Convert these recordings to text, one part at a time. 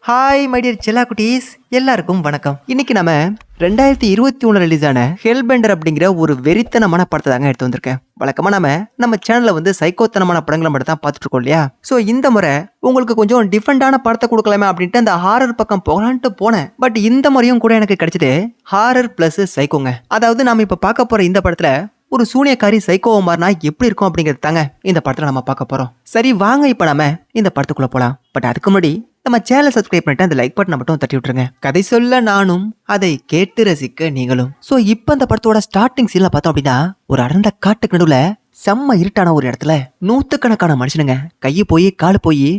Hi my dear செல்லா குட்டீஸ், எல்லாருக்கும் வணக்கம். இன்னைக்கு நம்ம 2021 ரிலீஸ் ஆன ஹெல்பெண்டர் அப்படிங்கிற ஒரு வெறித்தனமான படத்தை தாங்க எடுத்து வந்திருக்கேன். வழக்கமா நம்ம சேனல்ல சைக்கோத்தனமான படங்களை மட்டும் தான் பார்த்துட்டு இருக்கோம் இல்லையா? ஸோ இந்த முறை உங்களுக்கு கொஞ்சம் டிஃப்ரெண்டான படத்தை கொடுக்கலாமே அப்படின்ட்டு அந்த ஹாரர் பக்கம் போகலான்ட்டு போனேன். பட் இந்த முறையும் கூட எனக்கு கிடைச்சது ஹாரர் பிளஸ் சைக்கோங்க. அதாவது நாம இப்ப பார்க்க போற இந்த படத்துல ஒரு சூனியக்காரி சைக்கோவா மாறினா எப்படி இருக்கும் அப்படிங்கிறது தாங்க இந்த படத்துல நம்ம பார்க்க போறோம். சரி வாங்க இப்ப நாம இந்த படத்துக்குள்ள போலாம். பட் அதுக்கு முன்னாடி நம்ம சேனலை சப்ஸ்கிரைப் பண்ணிட்டு அந்த லைக் பட்டனை மட்டும் தட்டி விட்டுருங்க. கதை சொல்ல நானும், அதை கேட்டு ரசிக்க நீங்களும். சோ இப்ப அந்த படத்தோட ஸ்டார்டிங் சீன்ல பார்த்தோம் அப்படின்னா ஒரு அடர்ந்த காட்டுக்கு நடுவுல செம்ம இருட்டான ஒரு இடத்துல நூத்துக்கணக்கான மனுஷனுங்க கையை போய் காலு போய்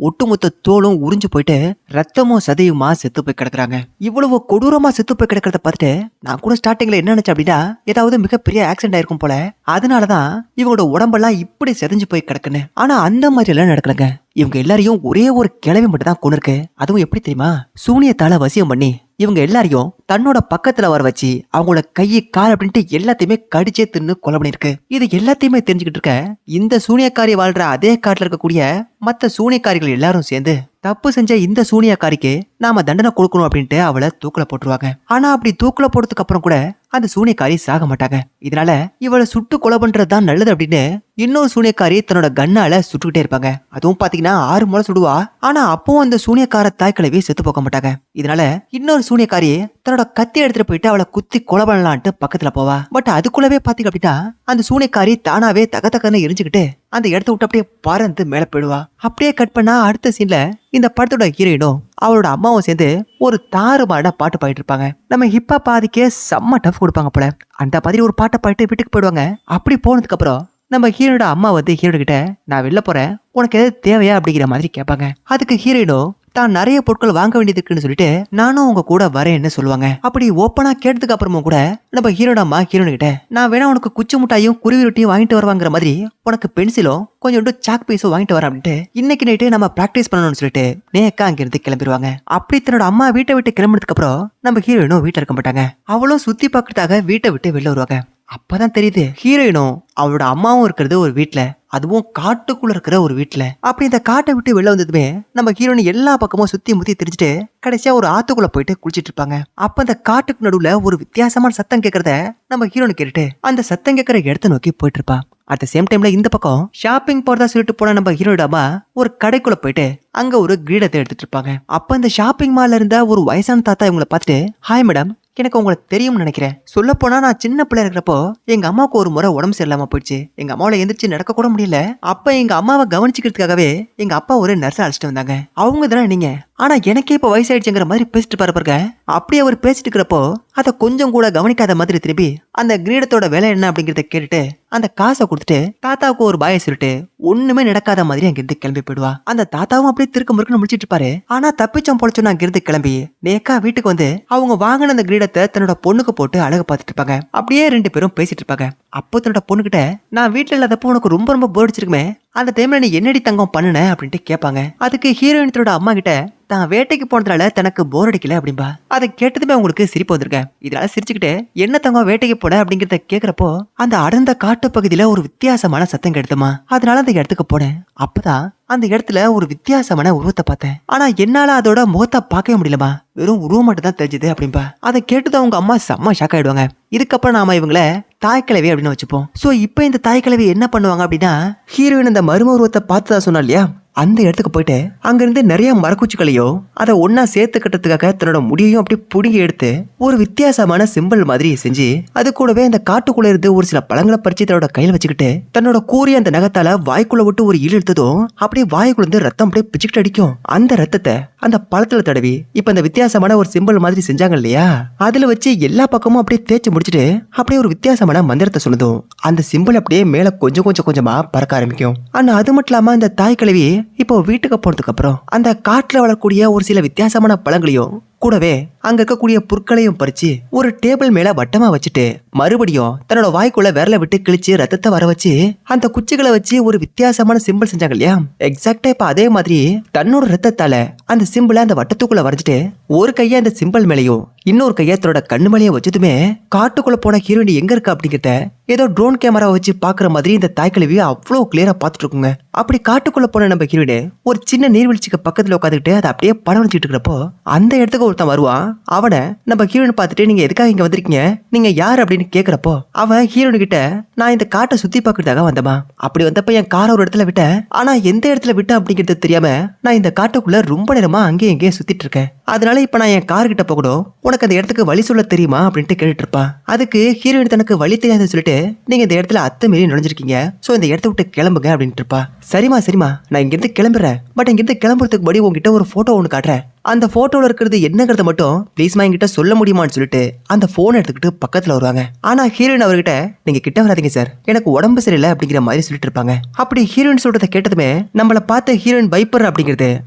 ஒட்டுமொத்த தோலும் உறிஞ்சு போயிட்டு ரத்தமும் சதையுமா செத்து போய் கிடக்குறாங்க. இவ்வளவு கொடூரமா செத்து போய் கிடக்கிறத பார்த்துட்டு நான் கூட ஸ்டார்டிங்ல என்ன நினைச்சேன் அப்படின்னா ஏதாவது மிகப்பெரிய ஆக்சிடென்ட் ஆயிருக்கும் போல, அதனாலதான் இவங்களோட உடம்பெல்லாம் இப்படி செதஞ்சு போய் கிடக்குன்னு. ஆனா அந்த மாதிரி எல்லாம் நடக்கலங்க. இவங்க எல்லாரையும் ஒரே ஒரு கிழவி மட்டும் தான் கொண்டு இருக்கு. அதுவும் எப்படி தெரியுமா? சூனியத்தால வசியம் பண்ணி இவங்க எல்லாரையும் தன்னோட பக்கத்துல வர வச்சு அவங்களோட கையை கால் அப்படின்ட்டு எல்லாத்தையுமே கடிச்சே தின்னு கொலை பண்ணிருக்கு. இது எல்லாத்தையுமே தெரிஞ்சுக்கிட்டு இருக்க இந்த சூனியக்காரி வாழ்ற அதே காட்டுல இருக்கக்கூடிய மத்த சூனியக்காரிகள் எல்லாரும் சேர்ந்து தப்பு செஞ்ச இந்த சூனியக்காரிக்கு நாம தண்டனை கொடுக்கணும் அப்படின்ட்டு அவளை தூக்குல போட்டுருவாங்க. ஆனா அப்படி தூக்குல போடுறதுக்கு அப்புறம் கூட அந்த சூனியக்காரி சாக மாட்டாங்க. இதனால இவளை சுட்டு கொலை பண்றதுதான் நல்லது அப்படின்னு இன்னொரு சூனியக்காரி தன்னோட கண்ணால சுட்டுக்கிட்டே இருப்பாங்க. அதுவும் பாத்தீங்கன்னா 6 முறை சுடுவா. ஆனா அப்பவும் அந்த சூனியக்கார தாய்க்கிழவி செத்து போக மாட்டாங்க. இதனால இன்னொரு சூனியக்காரி தன்னோட கத்தி எடுத்துட்டு போயிட்டு அவளை குத்தி கொலை பண்ணலான்ட்டு பக்கத்துல போவா. பட் அதுக்குள்ளவே பாத்தீங்க அப்படின்னா அந்த சூனியக்காரி தானாவே தகன்னு எரிஞ்சுக்கிட்டு அந்த இடத்த விட்டு அப்படியே பறந்து மேல போயிடுவா. அப்படியே கட் பண்ணா அடுத்த சீன்ல இந்த படத்தோட ஹீரோயினும் அவளோட அம்மாவும் சேர்ந்து ஒரு தாறுமாறான பாட்டு பாடிட்டு இருப்பாங்க. நம்ம ஹிப்பா பாதிக்கே செம்ம டஃப் கொடுப்பாங்க போல. அந்த மாதிரி ஒரு பாட்டை பாடிட்டு வீட்டுக்கு போயிடுவாங்க. அப்படி போனதுக்கு அப்புறம் நம்ம ஹீரோட அம்மா ஹீரோட கிட்ட நான் வெளில போறேன், உனக்கு எதாவது தேவையா அப்படிங்கிற மாதிரி கேட்பாங்க. அதுக்கு ஹீரோயினோ தான் நிறைய பொருட்கள் வாங்க வேண்டியது இருக்குன்னு சொல்லிட்டு நானும் உங்க கூட வரேன்னு சொல்லுவாங்க. அப்படி ஓப்பனா கேட்டதுக்கு அப்புறமும் கூட நம்ம ஹீரோட அம்மா ஹீரோனு கிட்ட நான் வேணா உனக்கு குச்சி முட்டாயும் குருவி ரொட்டியும் வாங்கிட்டு வருவாங்கிற மாதிரி உனக்கு பென்சிலும் கொஞ்சோண்டு சாக் பீஸும் வாங்கிட்டு வரேன் அப்படின்ட்டு இன்னைக்கு நைட்டு நம்ம பிராக்டிஸ் பண்ணணும்னு சொல்லிட்டு நேக்கா அங்கிருந்து கிளம்பிடுவாங்க. அப்படி தன்னோட அம்மா வீட்டை விட்டு கிளம்பினதுக்கு அப்புறம் நம்ம ஹீரோயினும் வீட்டுல இருக்க மாட்டாங்க. அவளும் சுத்தி பாக்குறதுக்காக வீட்டை விட்டு வெளில வருவாங்க. அப்பதான் தெரியுது ஹீரோயினும் அவளோட அம்மாவும் இருக்கிறது ஒரு வீட்டுல, அதுவும் காட்டுக்குள்ள இருக்கிற ஒரு வீட்டுல. அப்படி இந்த காட்டை விட்டு வெளில வந்ததுமே நம்ம ஹீரோயின் எல்லா பக்கமும் சுத்தி முத்தி தெரிஞ்சுட்டு கடைசியா ஒரு ஆத்துக்குள்ள போயிட்டு குளிச்சிட்டு இருப்பாங்க. அப்ப அந்த காட்டுக்கு நடுவுல ஒரு வித்தியாசமான சத்தம் கேட்கறத நம்ம ஹீரோனு கேட்டுட்டு அந்த சத்தம் கேட்கற இடத்த நோக்கி போயிட்டு இருப்பா. அட் த சேம் டைம்ல இந்த பக்கம் ஷாப்பிங் போறதா சொல்லிட்டு போன நம்ம ஹீரோட அம்மா ஒரு கடைக்குள்ள போயிட்டு அங்க ஒரு கிரீடத்தை எடுத்துட்டு இருப்பாங்க. அப்ப அந்த ஷாப்பிங் மால்ல இருந்த ஒரு வயசான தாத்தா இவங்களை பார்த்துட்டு ஹாய் மேடம், எனக்கு உங்களை தெரியும்னு நினைக்கிறேன். சொல்ல போனா நான் சின்ன பிள்ளை இருக்கிறப்போ எங்க அம்மாவுக்கு ஒரு முறை உடம்பு சரியில்லாம போயிடுச்சு. எங்க அம்மாவில எந்திரிச்சு நடக்க கூட முடியல. அப்ப எங்க அம்மாவை கவனிச்சுக்கிறதுக்காகவே எங்க அப்பா ஒரு நர்ஸ் அழைச்சிட்டு வந்தாங்க. அவங்க தானே நீங்க? ஆனா எனக்கே இப்ப வயசாயிடுச்சுங்கிற மாதிரி பேசிட்டு பாருங்க. அப்படி அவர் பேசிட்டு இருக்கிறப்போ அதை கொஞ்சம் கூட கவனிக்காத மாதிரி திரும்பி அந்த கிரீடத்தோட விலை என்ன அப்படிங்கறத கேட்டுட்டு அந்த காசை கொடுத்துட்டு தாத்தாவுக்கு ஒரு பாய சொல்லிட்டு ஒண்ணுமே நடக்காத மாதிரி அங்கிருந்து கிளம்பி போயிடுவா. அந்த தாத்தாவும் அப்படியே திருக்க முறுக்குன்னு முடிச்சிட்டு இருப்பாரு. ஆனா தப்பிச்சோம் பொழைச்சோம் அங்கிருந்து கிளம்பி நேக்கா வீட்டுக்கு வந்து அவங்க வாங்கின அந்த கிரீடத்தை தன்னோட பொண்ணுக்கு போட்டு அழகு பார்த்துட்டு இருப்பாங்க. அப்படியே 2 பேரும் பேசிட்டு இருப்பாங்க. அப்போ தன்னோட பொண்ணுகிட்ட நான் வீட்டுல இல்லாதப்போ உனக்கு ரொம்ப ரொம்ப போர் அடிச்சிருக்குமே, அந்த டைம்ல நீ என்னடி தங்கம் பண்ணுன அப்படின்ட்டு கேட்பாங்க. அதுக்கு ஹீரோயினத்தோட அம்மா கிட்ட தான் வேட்டைக்கு போனதுனால தனக்கு போர் அடிக்கல அப்படின்பா. அதை கேட்டதுமே அவங்களுக்கு சிரிப்பு வந்திருக்கேன். இதனால சிரிச்சுக்கிட்டு என்ன தங்கம் வேட்டைக்கு போட அப்படிங்கறத கேக்குறப்போ அந்த அடர்ந்த காட்டு பகுதியில ஒரு வித்தியாசமான சத்தம் கெடுத்துமா. அதனால அந்த இடத்துக்கு போனேன். அப்பதான் அந்த இடத்துல ஒரு வித்தியாசமான உருவத்தை பார்த்தேன். ஆனா என்னால அதோட முகத்தை பார்க்கவே முடியலமா, வெறும் உருவம் மட்டும் தான் தெரிஞ்சது அப்படின்பா. அதை கேட்டுதான் அவங்க அம்மா செம்ம ஷாக் ஆயிடுவாங்க. இதுக்கப்புறம் நாம இவங்கள தாய்க்கிழவி அப்படின்னு வச்சுப்போம். சோ இப்ப இந்த தாய்க்கிழவி என்ன பண்ணுவாங்க அப்படின்னா ஹீரோயின் இந்த மர்ம உருவத்தை பார்த்துதான் சொன்னா இல்லையா, அந்த இடத்துக்கு போயிட்டு அங்கிருந்து நிறைய மரக்குச்சிகளையோ அதை ஒன்னா சேர்த்து கட்டுறதுக்காக தன்னோட முடியையும் அப்படி புடுங்கி எடுத்து ஒரு வித்தியாசமான சிம்பிள் மாதிரி செஞ்சு அது கூடவே அந்த காட்டுக்குள்ள இருந்து ஒரு சில பழங்களை பறிச்சு தன்னோட கையில் வச்சுக்கிட்டு தன்னோட கூறிய அந்த நகத்தால வாய்க்குள்ள விட்டு ஒரு இழு எடுத்ததும் அப்படியே வாய்க்குள்ள இருந்து ரத்தம் அப்படியே பிச்சுக்கிட்டு அடிக்கும். அந்த ரத்தத்தை அந்த பழத்துல தடவி இப்ப அந்த வித்தியாசமான ஒரு சிம்பிள் மாதிரி செஞ்சாங்க இல்லையா, அதுல வச்சு எல்லா பக்கமும் அப்படியே தேய்ச்சி முடிச்சுட்டு அப்படியே ஒரு வித்தியாசமான மந்திரத்தை சொல்லுதும் அந்த சிம்பிள் அப்படியே மேல கொஞ்சம் கொஞ்சமா பறக்க ஆரம்பிக்கும். ஆனா அது மட்டும் இல்லாம அந்த தாய் கிழவி இப்போ வீட்டுக்கு போனதுக்கு அப்புறம் அந்த காட்டுல வளரக்கூடிய ஒரு சில வித்தியாசமான பழங்களையும் கூடவே அங்க இருக்கக்கூடிய புற்களையும் பறிச்சு ஒரு டேபிள் மேல வட்டமா வச்சுட்டு மறுபடியும் தன்னோட வாய்க்குள்ள விரல விட்டு கிழிச்சு ரத்தத்தை வர வச்சு அந்த குச்சிகளை வச்சு ஒரு வித்தியாசமான சிம்பிள் செஞ்சாங்க இல்லையா, எக்ஸாக்டா இப்ப அதே மாதிரி தன்னோட ரத்தத்தால அந்த சிம்பிளை அந்த வட்டத்துக்குள்ள வரைஞ்சிட்டு ஒரு கைய அந்த சிம்பிள் மேலையும் இன்னொரு கைய தன்னோட கண்ணு மேலையும் வச்சதுமே காட்டுக்குள்ள போன ஹீரோயின் எங்க இருக்கா அப்படிங்கிறத ஏதோ ட்ரோன் கேமரா வச்சு பாக்குற மாதிரி இந்த தாய்க்கிழவியை அவ்வளவு கிளியரா பாத்துட்டு இருக்குங்க. அப்படி காட்டுக்குள்ள போன நம்ம ஹீரோயின் ஒரு சின்ன நீர்வீழ்ச்சிக்கு பக்கத்துல உட்காந்துக்கிட்டு அதை அப்படியே படம் வச்சுட்டு இருக்கிறப்போ அந்த இடத்துக்கு ஒருத்தன் வருவான். அவனை நம்ம ஹீரோயின் பார்த்துட்டு நீங்க எதுக்காக இங்க வந்திருக்கீங்க, நீங்க யார் அப்படின்னு கேக்குறப்போ அவன் ஹீரோயின் கிட்ட நான் இந்த காட்டை சுத்தி பாக்குறதுக்காக வந்தமா, அப்படி வந்தப்ப என் காரை ஒரு இடத்துல விட்டேன், ஆனா எந்த இடத்துல விட்டேன் அப்படிங்கிறது தெரியாம நான் இந்த காட்டுக்குள்ள ரொம்ப நேரமா அங்கேயும் எங்கேயும் சுத்திட்டு இருக்கேன், அதனால இப்ப நான் என் கார் கிட்ட போகணும், உனக்கு அந்த இடத்துக்கு வழி சொல்ல தெரியுமா அப்படின்ட்டு கேட்டுட்டு இருப்பான். அதுக்கு ஹீரோயின் தனக்கு வழி தெரியாதுன்னு சொல்லிட்டு நீங்க இந்த இடத்துல அத்துமீறி நுழைஞ்சிருக்கீங்க, சோ இந்த இடத்த விட்டு கிளம்புங்க அப்படின்ட்டு இருப்பா. சரிமா நான் இங்கிருந்து கிளம்புறேன், பட் இங்கிருந்து கிளம்புறதுக்கு முன்னாடி உங்ககிட்ட ஒரு போட்டோ ஒன்று காட்டுறேன், அந்த போட்டோல இருக்கிறது என்னங்கிறத மட்டும் ப்ளீஸ்மா என்கிட்ட சொல்ல முடியுமான்னு சொல்லிட்டு அந்த போன் எடுத்துக்கிட்டு பக்கத்துல வருவாங்க. ஆனா ஹீரோயின் அவர்கிட்ட நீங்க கிட்ட வராதீங்க சார், எனக்கு உடம்பு சரியில்லை அப்படிங்கிற மாதிரி சொல்லிட்டு இருப்பாங்க. அப்படி ஹீரோயின் சொல்றதை கேட்டதுமே நம்மள பார்த்த ஹீரோயின் பயப்படுற அப்படிங்கிறது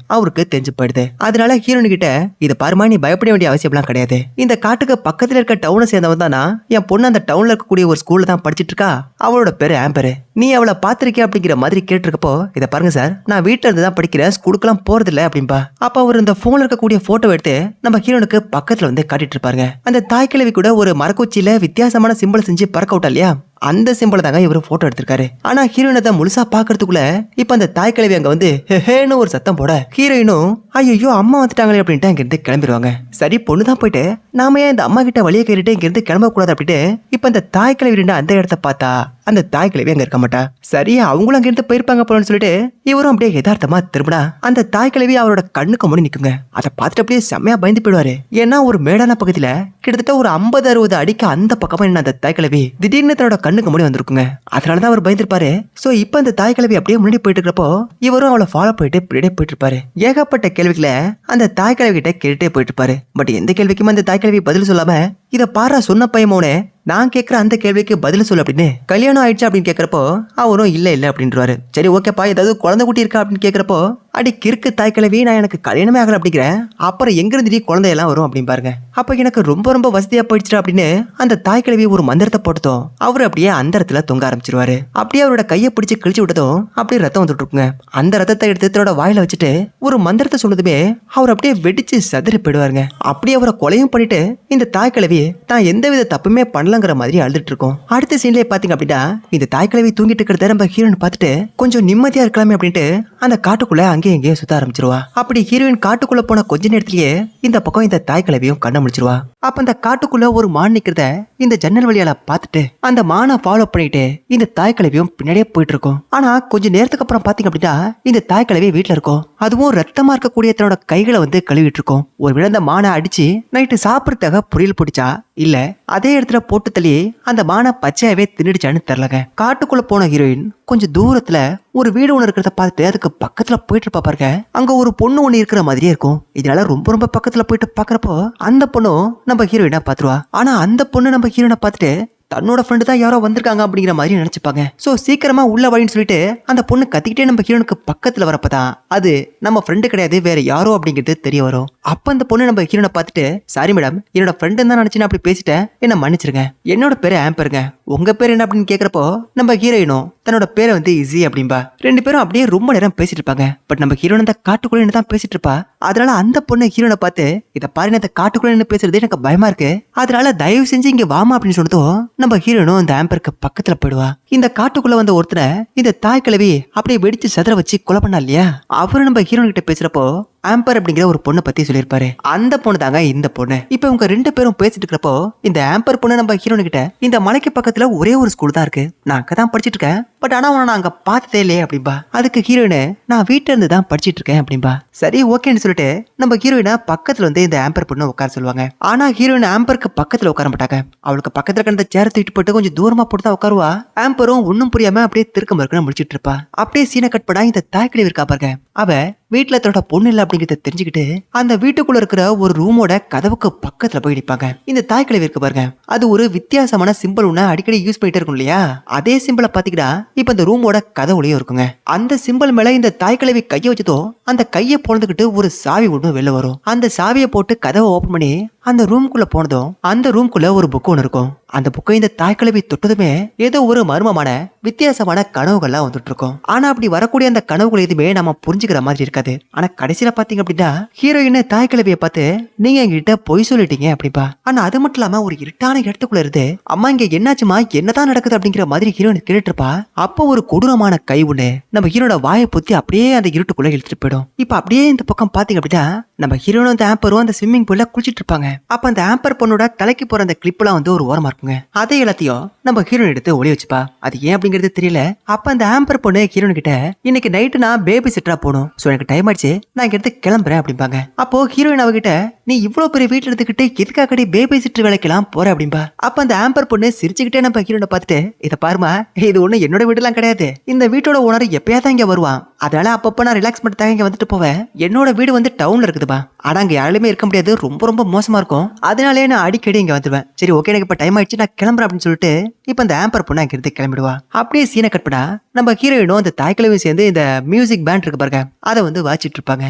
அவருக்கு தெரிஞ்சு போயிடுது. அதனால ஹீரோயின் கிட்ட இதை பாருமா, நீ பயப்பட வேண்டிய அவசியம்லாம் கிடையாது, இந்த காட்டுக்கு பக்கத்துல இருக்க டவுனை சேர்ந்தவன் தானா, என் பொண்ணு அந்த டவுன்ல இருக்கக்கூடிய ஒரு ஸ்கூல்ல தான் படிச்சிட்டு இருக்கா, அவளோட பேரு ஆம்பர், நீ அவளை பாத்திருக்கிய அப்படிங்கிற மாதிரி கேட்டிருக்கப்போ இதை பாருங்க சார், நான் வீட்டுல இருந்து தான் படிக்கிறேன், ஸ்கூலுக்குலாம் போறது இல்லை அப்படின்பா. அப்ப அவர் இந்த போன்ல இருக்கக்கூடிய போட்டோ எடுத்து நம்ம ஹீரோனுக்கு பக்கத்துல வந்து காட்டிட்டு இருப்பாருங்க. அந்த தாய்க்கிழவி கூட ஒரு மரக்குச்சியில வித்தியாசமான சிம்பிள் செஞ்சு பறக்க விட்டா இல்லையா, அந்த சிம்பிள் தாங்க இவரு போட்டோ எடுத்திருக்காரு. ஆனா ஹீரோயினை தான் முழுசா பாக்குறதுக்குள்ள இப்ப அந்த தாய்க்கிழவி அங்க வந்து ஹேன்னு ஒரு சத்தம் போட ஹீரோயினும் ஐயோ அம்மா வந்துட்டாங்களே அப்படின்ட்டு அங்க இருந்து கிளம்பிடுவாங்க. சரி பொண்ணு தான் போயிட்டு நாம ஏன் இந்த அம்மா கிட்ட வழியை கேட்டுட்டு இங்க இருந்து கிளம்ப கூடாது அப்படின்ட்டு இப்ப அந்த தாய்க்கிழவி அந்த இடத்த பார்த்தா அந்த தாய்க்கிழவி அங்க இருக்க மாட்டா. சரி அவங்களும் அங்க இருந்து போயிருப்பாங்க போலன்னு சொல்லிட்டு இவரும் அப்படியே யதார்த்தமா திரும்பினா அந்த தாய்க்கிழவி அவரோட கண்ணுக்கு முன்னாடி நிக்குங்க. அதை பார்த்துட்டு அப்படியே செம்மையா பயந்து போயிடுவாரு. ஏன்னா ஒரு மேடான பக்கத்துல கிட்டத்தட்ட ஒரு 50-60 அடிக்கு அந்த பக்கமா என்ன அந்த தாய்க்கிழவி திடீர்னு தன்னோட கண்ணுக்கு முன்னாடி வந்திருக்குங்க. அதனாலதான் அவர் பயந்துருப்பாரு. சோ இப்ப அந்த தாய்க்கிழவி அப்படியே முன்னாடி போயிட்டு இருக்கிறப்போ இவரும் அவளை ஃபாலோ போயிட்டு பின்னாடியே போயிட்டு இருப்பாரு. ஏகப்பட்ட கேள்விகளை அந்த தாய்க்கிழவி கிட்ட கேட்டுட்டே போயிட்டு இருப்பாரு. பட் எந்த கேள்விக்குமே அந்த தாய்க்கிழவி பதில் சொல்லாம இத பாரா சொன்ன பையமோனே நான் கேட்கிற அந்த கேள்விக்கு பதில் சொல்லு அப்படின்னு கல்யாணம் ஆயிடுச்சு அப்படின்னு கேட்கறப்போ அவரும் இல்ல அப்படின்றாரு. சரி ஓகேப்பா, ஏதாவது குழந்தை குட்டி இருக்கா அப்படின்னு கேட்கறப்போ அடி கிறுக்கு தாய்க்கிழவி, நான் எனக்கு கல்யாணமே ஆகல அப்படிங்கிறேன், அப்புறம் எங்க இருந்து குழந்தையெல்லாம் வரும் அப்படின்னு பாருங்க. அப்ப எனக்கு ரொம்ப வசதியா போயிடுச்சு அப்படின்னு அந்த தாய்க்கிழவி ஒரு மந்திரத்தை போட்டதும் அவர் அப்படியே அந்த இடத்துல தொங்க ஆரம்பிச்சிருவாரு. அப்படியே அவரோட கையை பிடிச்சு கிழிச்சு விட்டதும் அப்படியே ரத்தம் வந்துட்டு இருக்குங்க. அந்த ரத்தத்தை எடுத்து தன்னோட வாயில வச்சுட்டு ஒரு மந்திரத்தை சொன்னதுமே அவர் அப்படியே வெடிச்சு சதுரி போயிடுவாருங்க. அப்படியே அவரை கொலையும் பண்ணிட்டு இந்த தாய்க்கிழவி தான் எந்தவித தப்புமே பண்ணலங்கிற மாதிரி அழுதுட்டு இருக்கும். அடுத்த சீன்லயே பாத்தீங்க அப்படின்னா இந்த தாய்க்கிழவி தூங்கிட்டு இருக்கிறத நம்ம ஹீரோயின் பார்த்துட்டு கொஞ்சம் நிம்மதியா இருக்கலாமே அப்படின்ட்டு அந்த காட்டுக்குள்ள அங்கேயும் எங்கேயும் சுத்த ஆரம்பிச்சிருவா. அப்படி ஹீரோயின் காட்டுக்குள்ள போன கொஞ்ச நேரத்திலேயே இந்த பக்கம் இந்த தாய்க்கிழவியும் கண்ண முடிச்சிருவா. அப்ப அந்த காட்டுக்குள்ள ஒரு மான் நிக்கிறத இந்த ஜன்னல் வழியால பார்த்துட்டு அந்த மானை ஃபாலோ பண்ணிட்டு இந்த தாய்க்கிழவியும் பின்னாடியே போயிட்டு இருக்கும். ஆனா கொஞ்ச நேரத்துக்கு அப்புறம் பாத்தீங்க அப்படின்னா இந்த தாய்க்கிழவி வீட்டுல இருக்கும். அதுவும் ரத்தமா இருக்கக்கூடிய தன்னோட கைகளை வந்து கழுவிட்டு இருக்கும். ஒரு விழுந்த மானை அடிச்சு நைட்டு சாப்பிடறதுக்காக பொரியல் பிடிச்சா இல்ல அதே இடத்துல போட்டு தள்ளி அந்த மானை பச்சையாவே தின்னுடுச்சான்னு தெரியலங்க. காட்டுக்குள்ள போன ஹீரோயின் கொஞ்சம் தூரத்துல ஒரு வீடு ஒண்ணு இருக்கிறத பார்த்துட்டு அதுக்கு பக்கத்துல போயிட்டு இருப்பா பாருங்க. அங்க ஒரு பொண்ணு ஒண்ணு இருக்கிற மாதிரியே இருக்கும். இதனால ரொம்ப பக்கத்துல போயிட்டு பாக்குறப்போ அந்த பொண்ணும் நம்ம ஹீரோயினா பாத்துருவா. ஆனா அந்த பொண்ணு நம்ம ஹீரோயினை பார்த்துட்டு தன்னோட ஃப்ரெண்டு தான் யாரோ வந்திருக்காங்க அப்படிங்கிற மாதிரி நினைச்சுப்பாங்க. சோ சீக்கிரமா உள்ள வழின்னு சொல்லிட்டு அந்த பொண்ணு கத்திக்கிட்டே நம்ம ஹீரோனுக்கு பக்கத்துல வரப்பதான் அது நம்ம ஃப்ரெண்டு கிடையாது வேற யாரோ அப்படிங்கிறது தெரிய வரும். அப்ப அந்த பொண்ணு நம்ம ஹீரோனை பார்த்துட்டு சாரி மேடம், என்னோட ஃப்ரெண்டு தான் நினைச்சு அப்படி பேசிட்டேன், என்ன மன்னிச்சிருங்க, என்னோட பேரு ஆம்பருங்க, உங்க பேர் என்ன அப்படின்னு கேக்குறப்போ நம்ம ஹீரோயினும் தன்னோட பேரை வந்து ஈஸி அப்படின்பா. ரெண்டு பேரும் அப்படியே ரொம்ப நேரம் பேசிட்டு இருப்பாங்க. பட் நம்ம ஹீரோயின் அந்த காட்டுக்குள்ள தான் பேசிட்டு இருப்பா. அதனால அந்த பொண்ணு ஹீரோனை பார்த்து இதை பாரு, இந்த காட்டுக்குள்ள பேசுறது எனக்கு பயமா இருக்கு, அதனால தயவு செஞ்சு இங்க வாமா அப்படின்னு சொன்னதும் நம்ம ஹீரோனும் அந்த ஆம்பருக்கு பக்கத்துல போயிடுவா. இந்த காட்டுக்குள்ள வந்த ஒருத்தரை இந்த தாய்க்கிழவி அப்படியே வெடிச்சு சதுர வச்சு கொலை பண்ணா இல்லையா, அவரு நம்ம ஹீரோன் கிட்ட பேசுறப்போ ஆம்பர் அப்படிங்கிற ஒரு பொண்ணை பத்தி சொல்லியிருப்பாரு. அந்த பொண்ணு தாங்க இந்த பொண்ணு. இப்ப இவங்க ரெண்டு பேரும் பேசிட்டு இருக்கிறப்போ இந்த ஆம்பர் பொண்ணு நம்ம ஹீரோன் கிட்ட இந்த மலைக்கு பக்கத்துல ஒரே ஒரு ஸ்கூல் தான் இருக்கு, நான் அங்கதான் படிச்சிட்டு இருக்கேன், பட் ஆனா உன நான் அங்க பார்த்ததே இல்லையே அப்படின்பா. அதுக்கு ஹீரோயின் நான் வீட்டுல இருந்து தான் படிச்சிட்டு இருக்கேன் அப்படின்பா. சரி ஓகேன்னு சொல்லிட்டு நம்ம ஹீரோயினை பக்கத்துல வந்து இந்த ஆம்பர் பொண்ணு உட்கார சொல்லுவாங்க. ஆனா ஹீரோயின் ஆம்பருக்கு பக்கத்துல உட்கார மாட்டாங்க. அவளுக்கு பக்கத்துல கிடந்த சேர தூக்கிட்டு போட்டு கொஞ்சம் தூரமா போட்டு தான் உட்காருவா. ஆம்பரும் ஒன்னும் புரியாம அப்படியே திருக்க மறுக்கணும் முடிச்சிட்டு இருப்பா. அப்படியே சீனை கட் பண்ணா இந்த தாய்க்கிழவி இருக்கா பாருங்க, அவ வீட்டுல தன்னோட பொண்ணு இல்ல அப்படிங்கறத தெரிஞ்சுக்கிட்டு அந்த வீட்டுக்குள்ள இருக்கிற ஒரு ரூமோட கதவுக்கு பக்கத்துல போய் நிப்பாங்க. இந்த தாய்க்கிழவி இருக்கு பாருங்க, அது ஒரு வித்தியாசமான சிம்பிள் ஒண்ணு அடிக்கடி யூஸ் பண்ணிட்டே இருக்கும் இல்லையா, அதே சிம்பிளை பாத்தீங்கன்னா இப்ப இந்த ரூமோட கதவுலயும் இருக்குங்க. அந்த சிம்பிள் மேல இந்த தாய்க்கிழவி கைய வச்சதோ அந்த கையை பொழந்துக்கிட்டு ஒரு சாவி ஒண்ணு வெளில வரும். அந்த சாவியை போட்டு கதவை ஓபன் பண்ணி அந்த ரூம்குள்ள போனதும் அந்த ரூம்குள்ள ஒரு புக் ஒன்று இருக்கும். அந்த புக்கை இந்த தாய்க்கிழவி தொட்டதுமே ஏதோ ஒரு மர்மமான வித்தியாசமான கனவுகள்லாம் வந்துட்டு இருக்கும். ஆனா அப்படி வரக்கூடிய அந்த கனவுகள் எதுவுமே நம்ம புரிஞ்சுக்கிற மாதிரி இருக்காது. ஆனா கடைசியில பாத்தீங்க அப்படின்னா ஹீரோயின் தாய்க்கிழவியை பார்த்து நீங்க எங்ககிட்ட பொய் சொல்லிட்டீங்க அப்படிப்பா. ஆனா அது மட்டும் இல்லாம ஒரு இருட்டான இடத்துக்குள்ள இருந்து அம்மா இங்க என்னாச்சுமா என்னதான் நடக்குது அப்படிங்கிற மாதிரி ஹீரோயின் கேட்டுட்டு இருப்பா. அப்போ ஒரு கொடூரமான கை ஒண்ணு நம்ம ஹீரோட வாயை பொத்தி அப்படியே அந்த இருட்டுக்குள்ள இழுத்துட்டு போயிடும். இப்ப அப்படியே இந்த பக்கம் பாத்தீங்க அப்படின்னா நம்ம ஹீரோனும் அந்த ஆம்பரும் அந்த ஸ்விம்மிங் பூல்ல குளிச்சிட்டு இருப்பாங்க. அப்ப அந்த ஆம்பர் பொண்ணோட தலைக்கு போற அந்த கிளிப் எல்லாம் வந்து ஒரு ஓரமா இருக்குங்க. அதே எல்லாத்தையும் நம்ம ஹீரோயின் எடுத்து ஒளி வச்சுப்பா. அது ஏன் அப்படிங்கிறது தெரியல. அப்ப அந்த ஆம்பர் பொண்ணு ஹீரோயின் கிட்ட இன்னைக்கு நைட்டு நான் பேபி சிட்டரா போகணும், சோ எனக்கு டைம் ஆயிடுச்சு, நான் இங்க எடுத்து கிளம்புறேன் அப்படிம்பாங்க. அப்போ ஹீரோயின் அவகிட்ட நீ இவ்வளவு பெரிய வீட்டுல எடுத்துக்கிட்டு எதுக்காக பேபி சிட்டர் வேலைக்கெல்லாம் போற அப்படின்பா. அப்ப அந்த ஆம்பர் பொண்ணு சிரிச்சுக்கிட்டே நம்ம ஹீரோனை பார்த்துட்டு இத பாருமா, இது ஒண்ணு என்னோட வீடு எல்லாம் கிடையாது, இந்த வீட்டோட ஓனர் எப்பயாதான் இங்க வருவான், அதனால அப்பப்ப நான் ரிலாக்ஸ் பண்ணிட்டு இங்க வந்துட்டு போவேன், என்னோட வீடு வந்து டவுன்ல இருக்குதுப்பா, ஆனா அங்க யாருமே இருக்க முடியாது, ரொம்ப ரொம்ப மோசமா இருக்கும், அதனாலே நான் அடிக்கடி இங்க வந்துடுவேன், சரி ஓகே எனக்கு இப்ப டைம் ஆயிடுச்சு நான் கிளம்புறேன் அப்படின்னு சொல்லிட்டு இப்ப அந்த ஆம்பர் பொண்ணு அங்க இருந்து கிளம்பிடுவா. அப்படியே சீனை கட் பண்ணா நம்ம ஹீரோயினும் அந்த தாய்க்கிழவியும் சேர்ந்து இந்த மியூசிக் பேண்ட் இருக்கு பாருங்க அதை வந்து வாச்சிட்டு இருப்பாங்க.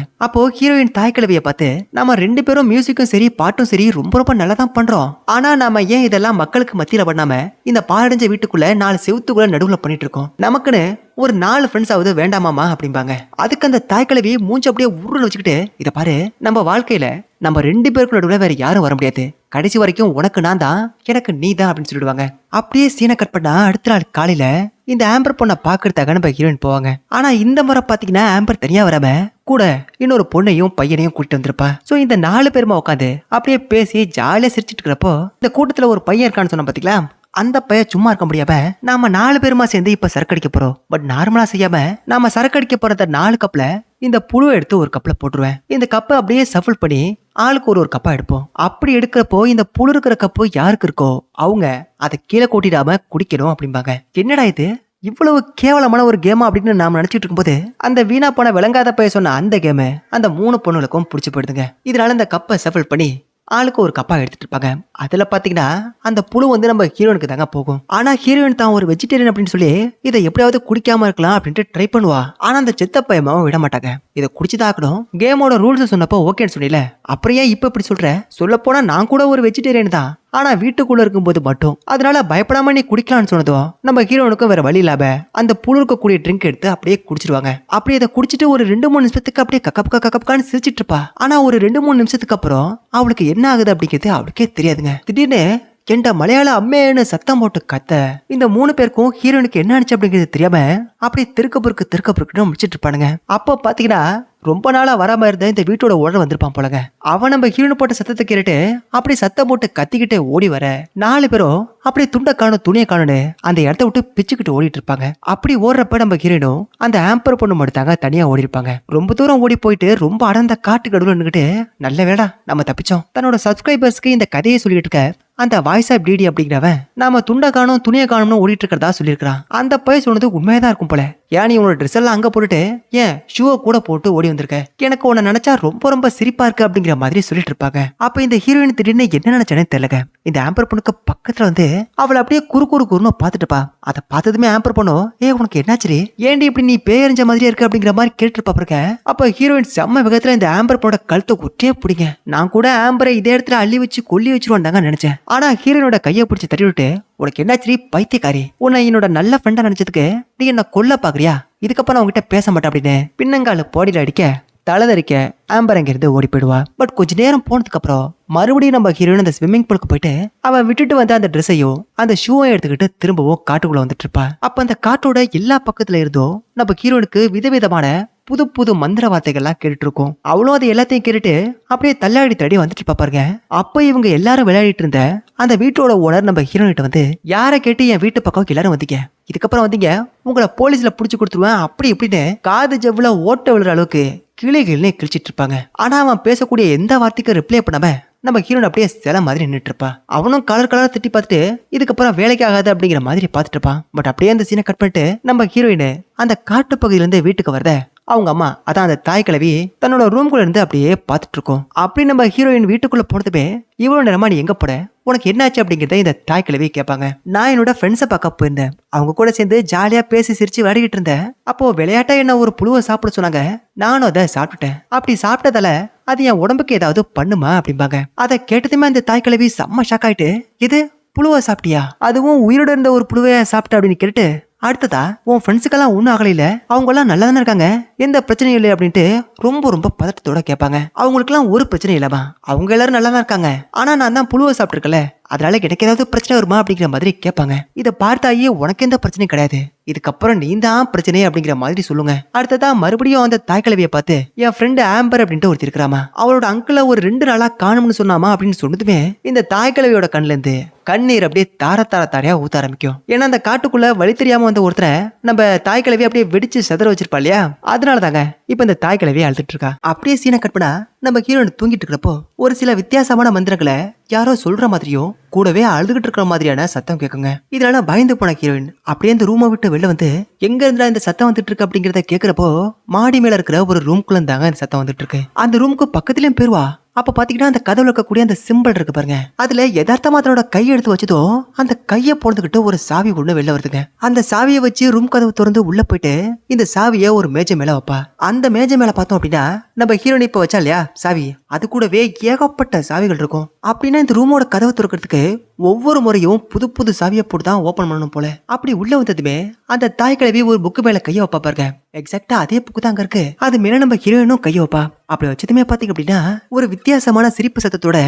அப்போ ஹீரோயின் தாய்க்கிழவியை பார்த்து நம்ம ரெண்டு பேரும் மியூசிக்கும் சரி பாட்டும் சரி ரொம்ப ரொம்ப நல்லா தான் பண்றோம், ஆனா நாம ஏன் இதெல்லாம் மக்களுக்கு மத்தியில பண்ணாம இந்த பாழடைஞ்ச வீட்டுக்குள்ள 4 செவுத்துக்குள்ள நடுவுல பண்ணிட்டு இருக்கோம், நமக்குன்னு ஒரு 4 ஃப்ரெண்ட்ஸ் ஆகுது வேண்டாமாமா அப்படிம்பாங்க. அதுக்கு அந்த தாய்க்கிழவி மூஞ்சி அப்படியே உருன்னு வச்சுக்கிட்டு இத பாரு, நம்ம வாழ்க்கையில நம்ம 2 பேருக்கு நடுவுல வேற யாரும் வர முடியாது, கடைசி வரைக்கும் உனக்கு நான் தான் எனக்கு நீ தான் அப்படின்னு சொல்லிடுவாங்க. அப்படியே சீனை கட் பண்ணா அடுத்த நாள் காலையில இந்த ஆம்பர் பொண்ணை பாக்குறதுக்காக நம்ம ஹீரோயின் போவாங்க. ஆனா இந்த முறை பாத்தீங்கன்னா ஆம்பர் தனியா வராம கூட இன்னொரு பொண்ணையும் பையனையும் கூட்டிட்டு வந்திருப்பா. சோ இந்த 4 பேருமா உட்காந்து அப்படியே பேசி ஜாலியா சிரிச்சிட்டு இருக்கிறப்போ இந்த கூட்டத்துல ஒரு பையன் இருக்கான்னு சொன்ன பாத்தீங்களா, அந்த பையன் சும்மா இருக்க முடியாம நாம 4 பேருமா சேர்ந்து இப்ப சரக்கு அடிக்க போறோம், பட் நார்மலா செய்யாம நாம சரக்கு அடிக்க போற 4 கப்ல இந்த புழுவை எடுத்து ஒரு கப்ல போட்டுருவேன், இந்த கப்பை அப்படியே சஃபிள் பண்ணி ஆளுக்கு ஒரு கப்பா எடுப்போம், அப்படி எடுக்கிறப்போ இந்த புழு இருக்கிற கப்பு யாருக்கு இருக்கோ அவங்க அதை கீழே கொட்டிடாம குடிக்கணும் அப்படிம்பாங்க. என்னடா இது இவ்வளவு கேவலமான ஒரு கேமா அப்படின்னு நாம நினைச்சிட்டு இருக்கும்போது அந்த வீணா போன விளங்காத பையன் சொன்ன அந்த கேமு அந்த 3 பொண்ணுகளுக்கும் பிடிச்சு போயிடுதுங்க. இதனால இந்த கப்பை சஃபிள் பண்ணி ஆளுக்கு ஒரு கப்பா எடுத்துட்டு இருப்பாங்க. அதுல பாத்தீங்கன்னா அந்த புழு வந்து நம்ம ஹீரோனுக்கு தாங்க போகும். ஆனா ஹீரோயின் தான் ஒரு வெஜிடேரியன் அப்படின்னு சொல்லி இதை எப்படியாவது குடிக்காம இருக்கலாம் அப்படின்ட்டு ட்ரை பண்ணுவா. ஆனா அந்த செத்த பையமாவும் விட மாட்டாங்க, இதை குடிச்சுதாக்கணும், கேமோட ரூல்ஸ் சொன்னப்போ ஓகேன்னு சொன்னீல, அப்புறம் ஏன் இப்ப இப்படி சொல்ற, சொல்ல போனா நான் கூட ஒரு வெஜிடேரியன் தான், ஆனா வீட்டுக்குள்ள இருக்கும்போது மட்டும், அதனால பயப்படாம நீ குடிக்கலாம்னு சொன்னதும் நம்ம ஹீரோனுக்கும் வேற வழி இல்லாம அந்த புழுக்க கூடிய ட்ரிங்க் எடுத்து அப்படியே குடிச்சிருவாங்க. அப்படியே அதை குடிச்சிட்டு ஒரு 2-3 நிமிஷத்துக்கு அப்படியே கக்கப்புக்கான்னு சிரிச்சிட்டு இருப்பா. ஆனா ஒரு 2-3 நிமிஷத்துக்கு அப்புறம் அவளுக்கு என்ன ஆகுது அப்படிங்கிறது அவளுக்கே தெரியாதுங்க. திடீர்னு என்ட மலையாள அம்மேன்னு சத்தம் போட்டு கத்த இந்த 3 பேருக்கும் ஹீரோனுக்கு என்ன ஆச்சு அப்படிங்கிறது தெரியாம அப்படியே திருக்க பொறுக்குன்னு முடிச்சிட்டு இருப்பானுங்க. அப்போ பாத்தீங்கன்னா ரொம்ப நாளா வராம இருந்த இந்த வீட்டோட ஓனர் வந்திருப்பான் போலங்க. அவன் நம்ம ஹீரோனு போட்ட சத்தத்தை கேட்டுட்டு அப்படி சத்தம் போட்டு கத்திக்கிட்டே ஓடி வர 4 பேரும் அப்படியே துண்டை காணும் துணியை காணுன்னு அந்த இடத்த விட்டு பிச்சுக்கிட்டு ஓடிட்டு இருப்பாங்க. அப்படி ஓடுறப்ப நம்ம ஹீரோனும் அந்த ஆம்பர் பொண்ணு மட்டும் தனியா ஓடி இருப்பாங்க. ரொம்ப தூரம் ஓடி போயிட்டு ரொம்ப அடர்ந்த காட்டு கடவுள் நின்னுக்கிட்டு நல்ல வேடா நம்ம தப்பிச்சோம், தன்னோட சப்ஸ்கிரைபர்ஸ்க்கு இந்த கதையை சொல்லிட்டு இருக்க அந்த வாய்ஸ் ஆப் டிடி அப்படிங்கிறவன் நாம துண்டை காணும் துணியை காணும்னு ஓடிட்டு இருக்கிறதா சொல்லியிருக்கான். அந்த பையன் சொன்னது உண்மையதான் இருக்கும் போல, ஏன் நீ உன்னோட ட்ரெஸ் எல்லாம் அங்க போட்டுட்டு ஏன் ஷூவை கூட போட்டு ஓடி வந்திருக்க, எனக்கு உன்னை நினைச்சா ரொம்ப ரொம்ப சிரிப்பா இருக்கு அப்படிங்கிற மாதிரி சொல்லிட்டு இருப்பாங்க. அப்ப இந்த ஹீரோயின் திடீர்னு என்ன நினைச்சேன்னு தெரியல, இந்த ஆம்பர் பொண்ணுக்கு பக்கத்துல வந்து அவளை அப்படியே குறுன்னு பாத்துட்டுப்பா. அதை பார்த்ததுமே ஆம்பர் பொண்ணும் உனக்கு என்னாச்சு, ஏன்டி இப்படி நீ பேயறிஞ்ச மாதிரியே இருக்கு அப்படிங்கிற மாதிரி கேட்டுருப்பா பாருங்க. அப்ப ஹீரோயின் செம்ம வேகத்துல இந்த ஆம்பர் பொண்ணோட கழுத்தை ஒற்றே பிடிங்க, நான் கூட ஆம்பரை இதே இடத்துல அள்ளி வச்சு கொல்லி வச்சிருவான் தாங்க நினைச்சேன். ஆனா ஹீரோனோட கையை பிடிச்சி தட்டி விட்டு உனக்கு என்னாச்சு பைத்தியக்காரி, உன்னை என்னோட நல்ல ஃப்ரெண்டா நினைச்சதுக்கு நீ என்ன கொல்ல பாக்குறியா, இதுக்கப்புறம் நான் உங்ககிட்ட பேச மாட்டேன் அப்படின்னு பின்னங்கால போடியில அடிக்க தலதறிக்க ஆம்பர் அங்கிருந்து ஓடி போயிடுவா. பட் கொஞ்ச நேரம் போனதுக்கு அப்புறம் மறுபடியும் நம்ம ஹீரோயின் அந்த ஸ்விம்மிங் பூலுக்கு போயிட்டு அவன் விட்டுட்டு வந்த அந்த ட்ரெஸ்ஸையும் அந்த ஷூவையும் எடுத்துக்கிட்டு திரும்பவும் காட்டுக்குள்ள வந்துட்டு இருப்பா. அப்ப அந்த காட்டோட எல்லா பக்கத்துல இருந்தும் நம்ம ஹீரோனுக்கு விதவிதமான புது புது மந்திர வார்த்தைகள்லாம் கேட்டுட்டு இருக்கும். அவளும் அதை எல்லாத்தையும் கேட்டுட்டு அப்படியே தள்ளாடி தடி வந்துட்டு பாப்பாருங்க. அப்ப இவங்க எல்லாரும் விளையாடிட்டு இருந்த அந்த வீட்டோட ஓனர் நம்ம ஹீரோயிட்ட வந்து யாரை கேட்டு என் வீட்டு பக்கம் எல்லாரும் வந்தீங்க, இதுக்கப்புறம் வந்தீங்க உங்களை போலீஸ்ல புடிச்சு கொடுத்துருவேன் அப்படி இப்படின்னு காது ஜவ்வுல ஓட்ட விழுற அளவுக்கு கிளிகிள்னு கிழிச்சிட்டு இருப்பாங்க. ஆனா அவன் பேசக்கூடிய எந்த வார்த்தைக்கும் ரிப்ளை பண்ணாம நம்ம ஹீரோன் அப்படியே சில மாதிரி நின்றுட்டு இருப்பா. அவனும் கலர் திட்டி பார்த்துட்டு இதுக்கப்புறம் வேலைக்கு ஆகாது அப்படிங்கிற மாதிரி பார்த்துட்டு இருப்பான். பட் அப்படியே அந்த சீனை கட் பண்ணிட்டு நம்ம ஹீரோயின் அந்த காட்டு பகுதியில இருந்து வீட்டுக்கு வரத அவங்க அம்மா அதான் அந்த தாய் கிழவி தன்னோட ரூம்குள்ள இருந்து அப்படியே பார்த்துட்டு இருக்கோம். அப்படி நம்ம ஹீரோயின் வீட்டுக்குள்ள போனதுமே இவ்வளவு நேரமா நீ எங்க போட, உனக்கு என்னாச்சு அப்படிங்கறத இந்த தாய் கிழவி கேட்பாங்க. நான் என்னோட ஃப்ரெண்ட்ஸை பார்க்க போயிருந்தேன். அவங்க கூட சேர்ந்து ஜாலியா பேசி சிரிச்சு விளையாடிட்டு இருந்தேன். அப்போ விளையாட்டா என்ன ஒரு புழுவை சாப்பிட சொன்னாங்க. நானும் அதை சாப்பிட்டுட்டேன். அப்படி சாப்பிட்டதால அது என் உடம்புக்கு ஏதாவது பண்ணுமா அப்படிம்பாங்க. அதை கேட்டதுமே அந்த தாய் கிழவி செம்ம ஷாக் ஆயிட்டு, இது புழுவை சாப்பிட்டியா, அதுவும் உயிரோட இருந்த ஒரு புழுவைய சாப்பிட்ட அப்படின்னு கேட்டு, அடுத்ததா உன் ஃப்ரெண்ட்ஸுக்கெல்லாம் ஒன்றும் ஆகலையில, அவங்க எல்லாம் நல்லா தானே இருக்காங்க, எந்த பிரச்சனையும் இல்லை அப்படின்ட்டு ரொம்ப ரொம்ப பதட்டத்தோட கேட்பாங்க. அவங்களுக்குலாம் ஒரு பிரச்சனை இல்லமா, அவங்க எல்லாரும் நல்லா தான் இருக்காங்க. ஆனா நான் தான் புழுவை சாப்பிட்டுருக்கல, அதனால எனக்கு ஏதாவது பிரச்சனை வருமா அப்படிங்கிற மாதிரி கேட்பாங்க. இதை பார்த்தாயே உனக்கு எந்த பிரச்சனையும் கிடையாது, இதுக்கப்புறம் நீ தான் பிரச்சனை அப்படிங்கிற மாதிரி சொல்லுங்க. அடுத்ததா மறுபடியும் அந்த தாய் கிழவியை பார்த்து, என் ஃப்ரெண்டு ஆம்பர் அப்படின்ட்டு ஒருத்தி இருக்கிறாமா, அவளோட அங்கிள ஒரு 2 நாளா காணும்னு சொன்னாமா அப்படின்னு சொன்னதுமே இந்த தாய் கிழவியோட கண்ணுல இருந்து கண்ணீர் அப்படியே தாரையா ஊத்த ஆரம்பிக்கும். ஏன்னா அந்த காட்டுக்குள்ள வழி தெரியாம வந்த ஒருத்தரை நம்ம தாய் கிழவி அப்படியே வெடிச்சு செதற வச்சிருப்பா இல்லையா, அதனால தாங்க இப்ப இந்த தாய் கிழவியை அழுதுட்டு இருக்கா. அப்படியே சீனை கட் பண்ணா நம்ம ஹீரோயின் தூங்கிட்டு இருக்கிறப்போ ஒரு சில வித்தியாசமான மந்திரங்களை யாரோ சொல்ற மாதிரியும் கூடவே அழுதுகிட்டு இருக்கிற மாதிரியான சத்தம் கேட்குங்க. இதனால பயந்து போன ஹீரோயின் அப்படியே இந்த ரூமை விட்டு வெளில வந்து எங்க இருந்தா இந்த சத்தம் வந்துட்டு இருக்கு அப்படிங்கறத கேக்குறப்போ மாடி மேல இருக்கிற ஒரு ரூம்குள்ள இருந்தாங்க இந்த சத்தம் வந்துட்டு இருக்கு. அந்த ரூமுக்கு பக்கத்துலயும் போயிருவா. அப்ப பாத்தீங்கன்னா அந்த கதவுல இருக்கக்கூடிய அந்த சிம்பிள் இருக்கு பாருங்க, அதுல யதார்த்தமா தன்னோட கையை எடுத்து வச்சதும் அந்த கையை போறதுகிட்ட ஒரு சாவி ஒண்ணு வெளில வருதுங்க. அந்த சாவியை வச்சு ரூம் கதவு திறந்து உள்ள போயிட்டு இந்த சாவியை ஒரு மேஜை மேல வைப்பா. அந்த மேஜை மேல பார்த்தோம் அப்படின்னா நம்ம ஹீரோயின் இப்ப வச்சா இல்லையா சாவி, அது கூடவே ஏகப்பட்ட சாவிகள் இருக்கும். அப்படின்னா இந்த ரூமோட கதவை திறக்கிறதுக்கு ஒவ்வொரு முறையும் புது புது சாவியை போட்டு தான் ஓபன் பண்ணணும் போல. அப்படி உள்ள வந்ததுமே அந்த தாய் கிழவி ஒரு புக்கு மேல கைய வைப்பா பாருங்க, எக்ஸாக்டா அதே புக்கு தாங்க இருக்கு. அது மேல நம்ம ஹீரோயினும் கைய வைப்பா. அப்படி வச்சதுமே பாத்தீங்க அப்படின்னா ஒரு வித்தியாசமான சிரிப்பு சத்தத்தோட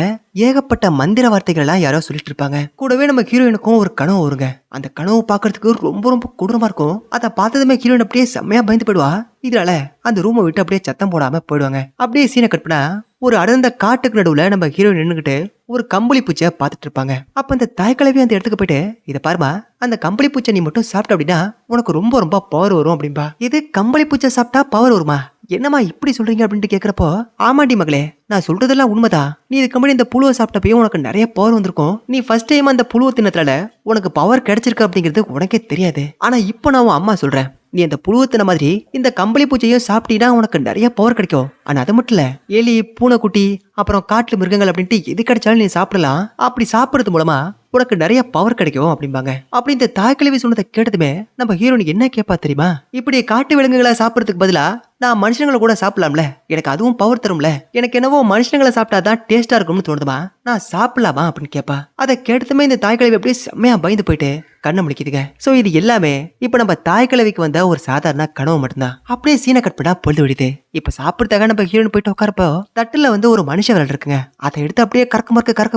ஏகப்பட்ட மந்திர வார்த்தைகள் எல்லாம் யாரோ சொல்லிட்டு இருப்பாங்க. கூடவே நம்ம ஹீரோயினுக்கும் ஒரு கனவு வருங்க. அந்த கனவு பாக்குறதுக்கு ரொம்ப ரொம்ப கொடூரமா இருக்கும். அதை பார்த்ததுமே ஹீரோயின் அப்படியே செம்மையா பயந்து போயிடுவா. இதனால அந்த ரூமை விட்டு அப்படியே சத்தம் போடாம போயிடுவாங்க. அப்படியே சீனை கட் பண்ணா ஒரு அடர்ந்த காட்டுக்கு நடுவுல நம்ம ஹீரோயின் நின்னுகிட்டு ஒரு கம்பளி பூச்சை பார்த்துட்டு இருப்பாங்க. அப்ப அந்த தாய் கிழவி அந்த இடத்துக்கு போயிட்டு, இதை பாருமா, அந்த கம்பளி பூச்சை நீ மட்டும் சாப்பிட்ட அப்படின்னா உனக்கு ரொம்ப ரொம்ப பவர் வரும் அப்படின்பா. இது கம்பளி பூச்சை சாப்பிட்டா பவர் வருமா, என்னமா இப்படி சொல்றீங்க அப்படின்ட்டு கேக்குறப்போ, ஆமாண்டி மகளே, நான் சொல்றதெல்லாம் உண்மைதான். நீ இதுக்கு முன்னாடி இந்த புழுவை சாப்பிட்டப்பயும் உனக்கு நிறைய பவர் வந்திருக்கும். நீ ஃபர்ஸ்ட் டைம் அந்த புழுவை தின்னதுல உனக்கு பவர் கிடைச்சிருக்கு அப்படிங்கிறது உனக்கே தெரியாது. ஆனா இப்போ நான் உன் அம்மா சொல்றேன், நீ அந்த புழுவை தின்ன மாதிரி இந்த கம்பளி பூச்சையும் சாப்பிட்டீங்கன்னா உனக்கு நிறைய பவர் கிடைக்கும். ஆனா அது மட்டும் இல்ல, எலி, பூனைக்குட்டி, அப்புறம் காட்டு மிருகங்கள் அப்படின்ட்டு எது கிடைச்சாலும் நீ சாப்பிடலாம். அப்படி சாப்பிடுறது மூலமா உனக்கு நிறைய பவர் கிடைக்கும் அப்படிம்பாங்க. அப்படி இந்த தாய் கிழவி சொன்னதை கேட்டதுமே நம்ம ஹீரோயின் என்ன கேட்பா தெரியுமா, இப்படி காட்டு விலங்குகளை சாப்பிடறதுக்கு பதிலா நான் மனுஷங்களை கூட சாப்பிடலாம்ல, எனக்கு அதுவும் பவர் தரும்ல, எனக்கு என்னவோ மனுஷங்களை சாப்பிட்டாதான் டேஸ்டா இருக்கும்னு தோணுதுமா, நான் சாப்பிடலாமா அப்படின்னு கேட்பா. அதை கேட்டதுமே இந்த தாய் கிழவி அப்படியே செம்மையா பயந்து போயிட்டு கண்ணை முடிக்குதுங்க. சோ இது எல்லாமே இப்ப நம்ம தாய் கிழவிக்கு வந்த ஒரு சாதாரண கனவு மட்டும்தான். அப்படியே சீனை கட் பண்ணா பொழுது விடுது. இப்ப சாப்பிடுறதாக நம்ம ஹீரோயின் போயிட்டு உட்காரப்போ தட்டுல வந்து ஒரு மனுஷ விரல் இருக்குங்க. அதை எடுத்து அப்படியே கறக்க